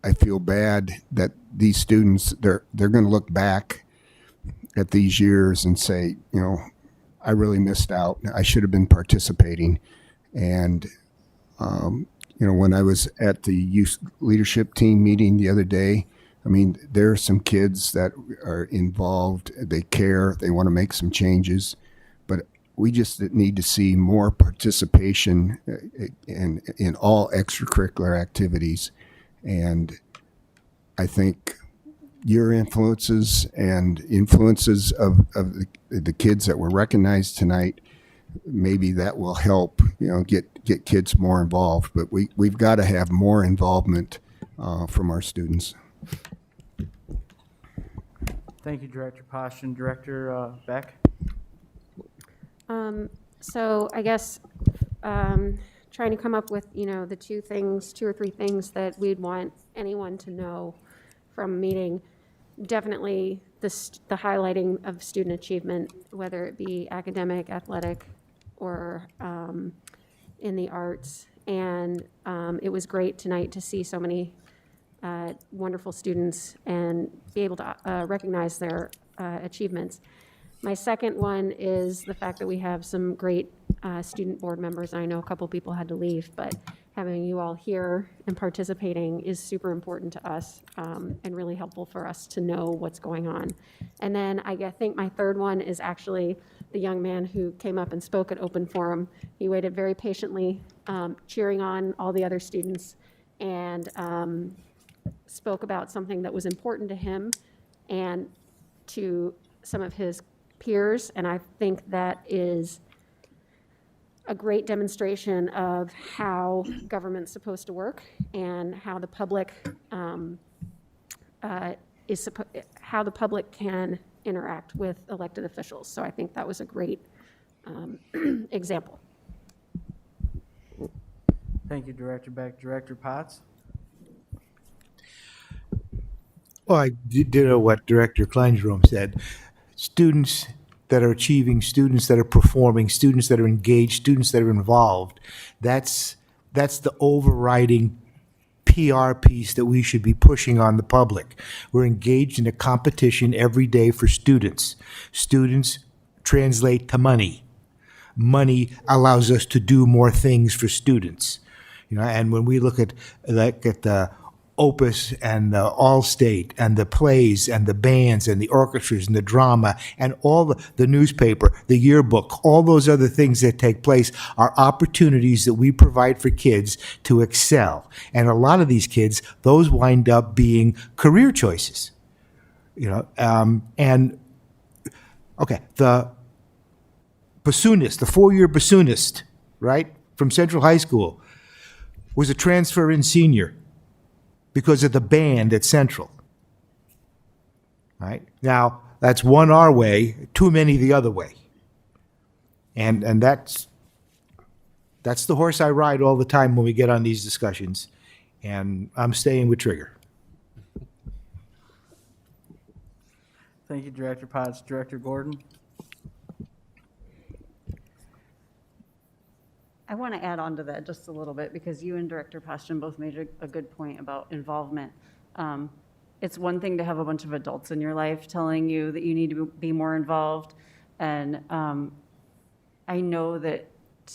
I feel bad that these students, they're going to look back at these years and say, I really missed out. I should have been participating. And, when I was at the youth leadership team meeting the other day, there are some kids that are involved. They care. They want to make some changes. But we just need to see more participation in all extracurricular activities. And I think your influences and influences of the kids that were recognized tonight maybe that will help, get kids more involved. But we've got to have more involvement from our students. Thank you, Director Posh and Director Beck. So I guess trying to come up with, the two or three things that we'd want anyone to know from a meeting. Definitely the highlighting of student achievement, whether it be academic, athletic, or in the arts. And it was great tonight to see so many wonderful students and be able to recognize their achievements. My second one is the fact that we have some great student board members. I know a couple people had to leave, but having you all here and participating is super important to us and really helpful for us to know what's going on. And then I think my third one is actually the young man who came up and spoke at open forum. He waited very patiently, cheering on all the other students, and spoke about something that was important to him and to some of his peers. And I think that is a great demonstration of how government's supposed to work and how the public how the public can interact with elected officials. So I think that was a great example. Thank you, Director Beck. Director Potts? Well, I ditto what Director Kleinstrom said. Students that are achieving, students that are performing, students that are engaged, students that are involved, that's the overriding PR piece that we should be pushing on the public. We're engaged in a competition every day for students. Students translate to money. Money allows us to do more things for students. And when we look at the Opus and the Allstate and the plays and the bands and the orchestras and the drama and all the newspaper, the yearbook, all those other things that take place are opportunities that we provide for kids to excel. And a lot of these kids, those wind up being career choices. And okay, the bassoonist, the four-year bassoonist, right, from Central High School, was a transfer-in senior because of the band at Central. Right? Now, that's one our way, too many the other way. And that's the horse I ride all the time when we get on these discussions. And I'm staying with Trigger. Thank you, Director Potts. Director Gordon? I want to add on to that just a little bit because you and Director Poston both made a good point about involvement. It's one thing to have a bunch of adults in your life telling you that you need to be more involved. And I know that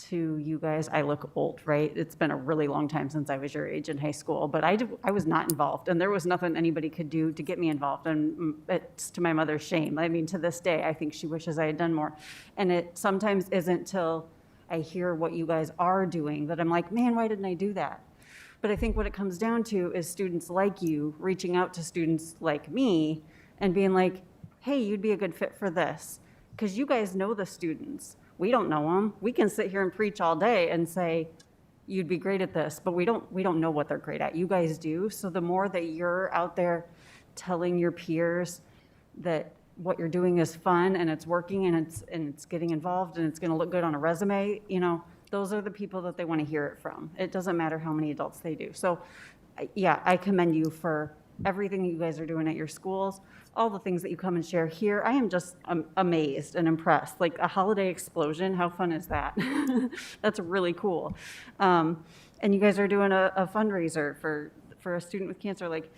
to you guys, I look old, right? It's been a really long time since I was your age in high school, but I was not involved, and there was nothing anybody could do to get me involved, and it's to my mother's shame. I mean, to this day, I think she wishes I had done more. And it sometimes isn't till I hear what you guys are doing that I'm like, man, why didn't I do that? But I think what it comes down to is students like you reaching out to students like me and being like, hey, you'd be a good fit for this. Because you guys know the students. We don't know them. We can sit here and preach all day and say, you'd be great at this, but we don't know what they're great at. You guys do. So the more that you're out there telling your peers that what you're doing is fun and it's working and it's getting involved and it's going to look good on a resume, those are the people that they want to hear it from. It doesn't matter how many adults they do. So yeah, I commend you for everything you guys are doing at your schools, all the things that you come and share here. I am just amazed and impressed. Like a holiday explosion, how fun is that? That's really cool. And you guys are doing a fundraiser for a student with cancer. Like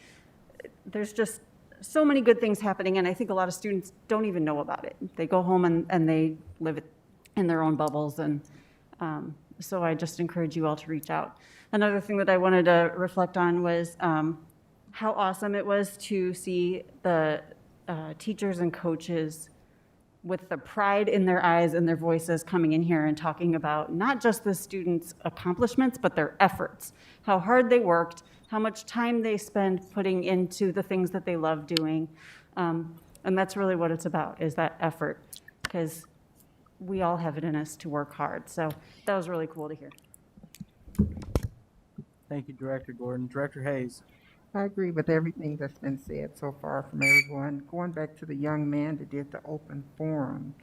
there's just so many good things happening, and I think a lot of students don't even know about it. They go home and they live in their own bubbles, and so I just encourage you all to reach out. Another thing that I wanted to reflect on was how awesome it was to see the teachers and coaches with the pride in their eyes and their voices coming in here and talking about not just the students' accomplishments, but their efforts, how hard they worked, how much time they spend putting into the things that they love doing. And that's really what it's about, is that effort. Because we all have it in us to work hard. So that was really cool to hear. Thank you, Director Gordon. Director Hayes. I agree with everything that's been said so far from everyone. Going back to the young man that did the open forum,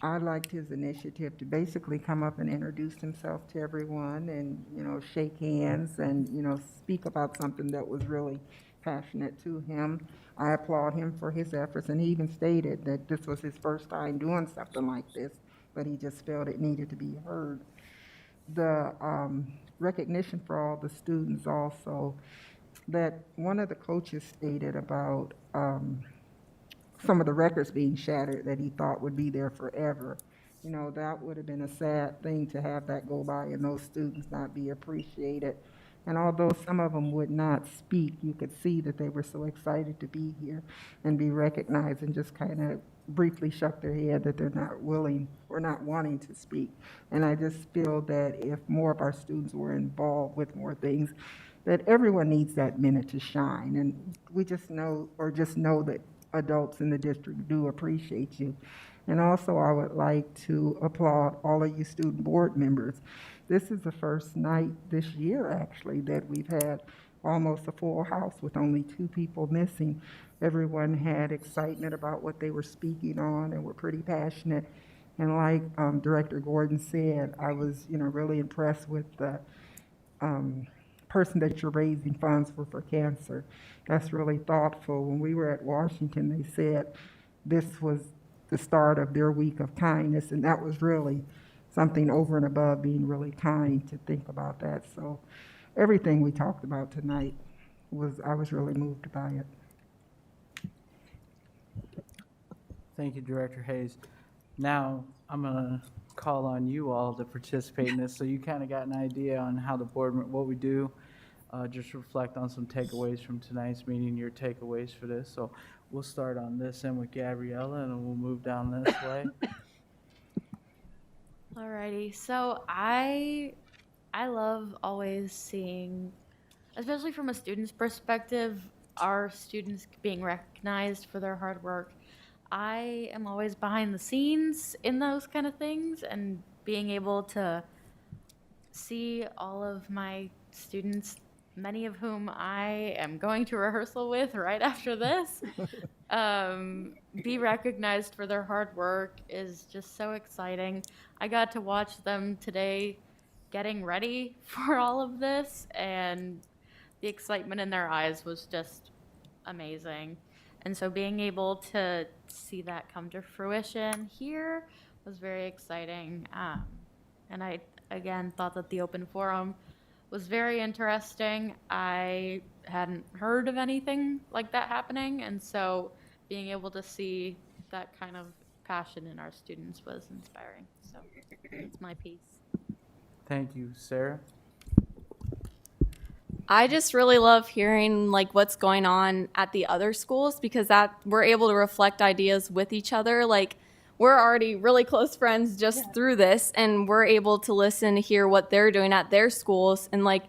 I liked his initiative to basically come up and introduce himself to everyone and, shake hands and, speak about something that was really passionate to him. I applaud him for his efforts, and he even stated that this was his first time doing something like this, but he just felt it needed to be heard. The recognition for all the students also, that one of the coaches stated about some of the records being shattered that he thought would be there forever. That would have been a sad thing to have that go by and those students not be appreciated. And although some of them would not speak, you could see that they were so excited to be here and be recognized, and just kind of briefly shook their head that they're not willing or not wanting to speak. And I just feel that if more of our students were involved with more things, that everyone needs that minute to shine. And we just know that adults in the district do appreciate you. And also, I would like to applaud all of you student board members. This is the first night this year, actually, that we've had almost a full house with only 2 people missing. Everyone had excitement about what they were speaking on and were pretty passionate. And like Director Gordon said, I was, really impressed with the person that you're raising funds for cancer. That's really thoughtful. When we were at Washington, they said this was the start of their week of kindness, and that was really something over and above being really kind to think about that. So everything we talked about tonight I was really moved by it. Thank you, Director Hayes. Now, I'm going to call on you all to participate in this, so you kind of got an idea on how the board, what we do. Just reflect on some takeaways from tonight's meeting, your takeaways for this. So we'll start on this end with Gabriella, and then we'll move down this way. Alrighty, so I love always seeing, especially from a student's perspective, our students being recognized for their hard work. I am always behind the scenes in those kind of things, and being able to see all of my students, many of whom I am going to rehearsal with right after this, be recognized for their hard work is just so exciting. I got to watch them today getting ready for all of this, and the excitement in their eyes was just amazing. And so being able to see that come to fruition here was very exciting. And I, again, thought that the open forum was very interesting. I hadn't heard of anything like that happening, and so being able to see that kind of passion in our students was inspiring. So it's my piece. Thank you, Sarah. I just really love hearing like what's going on at the other schools, because that we're able to reflect ideas with each other. Like, we're already really close friends just through this, and we're able to listen to hear what they're doing at their schools, and like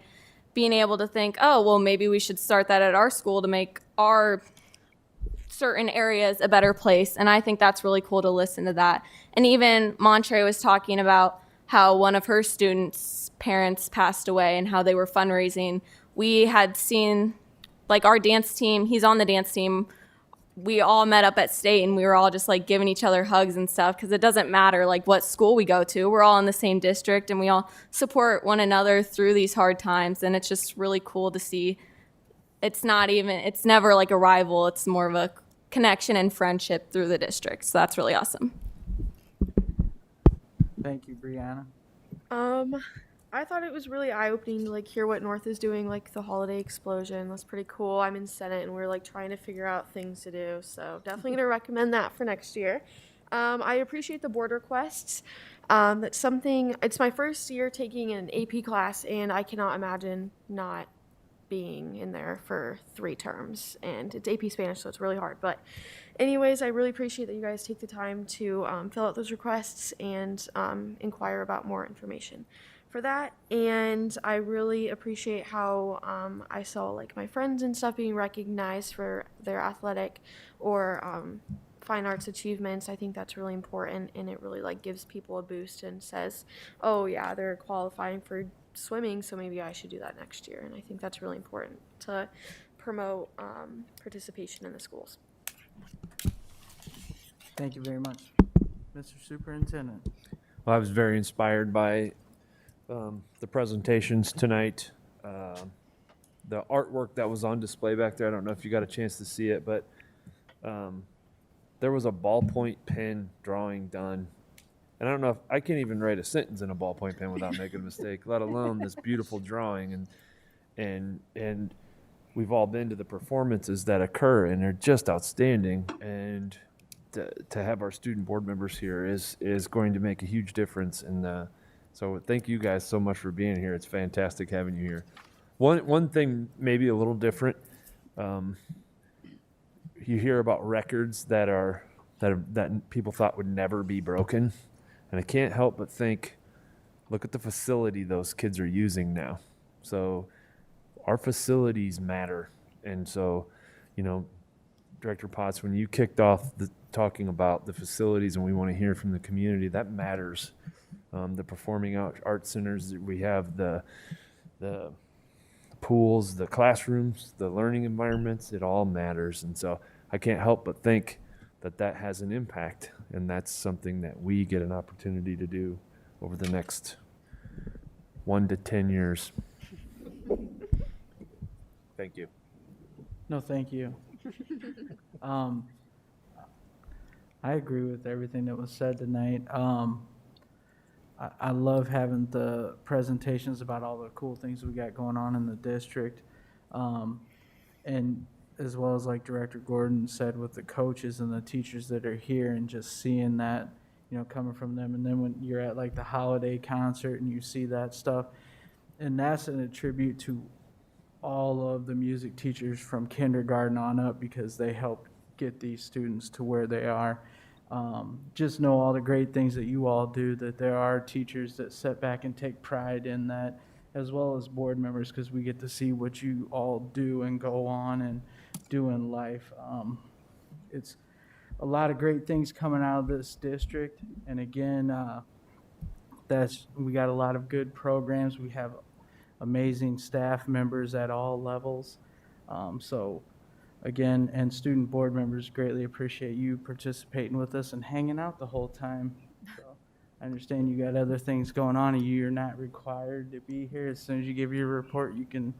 being able to think, oh, well, maybe we should start that at our school to make our certain areas a better place. And I think that's really cool to listen to that. And even Montre was talking about how one of her students' parents passed away and how they were fundraising. We had seen, like, our dance team, he's on the dance team. We all met up at state, and we were all just like giving each other hugs and stuff, because it doesn't matter like what school we go to. We're all in the same district, and we all support one another through these hard times. And it's just really cool to see. It's never like a rival. It's more of a connection and friendship through the district. So that's really awesome. Thank you, Brianna. I thought it was really eye-opening to like hear what North is doing, like the holiday explosion. That's pretty cool. I'm in Senate, and we're like trying to figure out things to do. So definitely gonna recommend that for next year. I appreciate the board requests. That's something. It's my first year taking an AP class, and I cannot imagine not being in there for 3 terms. And it's AP Spanish, so it's really hard. But anyways, I really appreciate that you guys take the time to fill out those requests and inquire about more information for that. And I really appreciate how I saw like my friends and stuff being recognized for their athletic or fine arts achievements. I think that's really important, and it really like gives people a boost and says, oh yeah, they're qualifying for swimming, so maybe I should do that next year. And I think that's really important to promote participation in the schools. Thank you very much. Mr. Superintendent. Well, I was very inspired by the presentations tonight. The artwork that was on display back there, I don't know if you got a chance to see it, but there was a ballpoint pen drawing done. And I don't know if I can't even write a sentence in a ballpoint pen without making a mistake, let alone this beautiful drawing. And we've all been to the performances that occur, and they're just outstanding. And to have our student board members here is going to make a huge difference. And so thank you guys so much for being here. It's fantastic having you here. One thing maybe a little different. You hear about records that people thought would never be broken, and I can't help but think, look at the facility those kids are using now. So our facilities matter, and so, you know, Director Potts, when you kicked off talking about the facilities and we want to hear from the community, that matters. The performing arts centers that we have, the pools, the classrooms, the learning environments, it all matters. And so I can't help but think that has an impact, and that's something that we get an opportunity to do over the next 1 to 10 years. Thank you. No, thank you. I agree with everything that was said tonight. I love having the presentations about all the cool things we got going on in the district. And as well as like Director Gordon said, with the coaches and the teachers that are here, and just seeing that, you know, coming from them. And then when you're at like the holiday concert and you see that stuff, and that's a tribute to all of the music teachers from kindergarten on up, because they helped get these students to where they are. Just know all the great things that you all do, that there are teachers that sit back and take pride in that, as well as board members, because we get to see what you all do and go on and do in life. It's a lot of great things coming out of this district. And again, we got a lot of good programs. We have amazing staff members at all levels. So again, and student board members greatly appreciate you participating with us and hanging out the whole time. So I understand you got other things going on, and you're not required to be here. As soon as you give your report, you can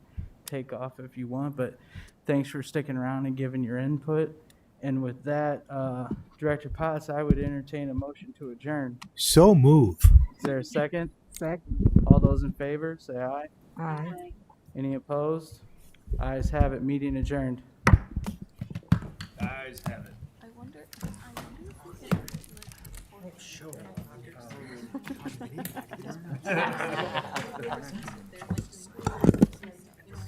take off if you want, but thanks for sticking around and giving your input. And with that, Director Potts, I would entertain a motion to adjourn. So move. Is there a second? Second. All those in favor, say aye. Aye. Any opposed? Ayes have it. Meeting adjourned. Guys have it. I wonder if we could,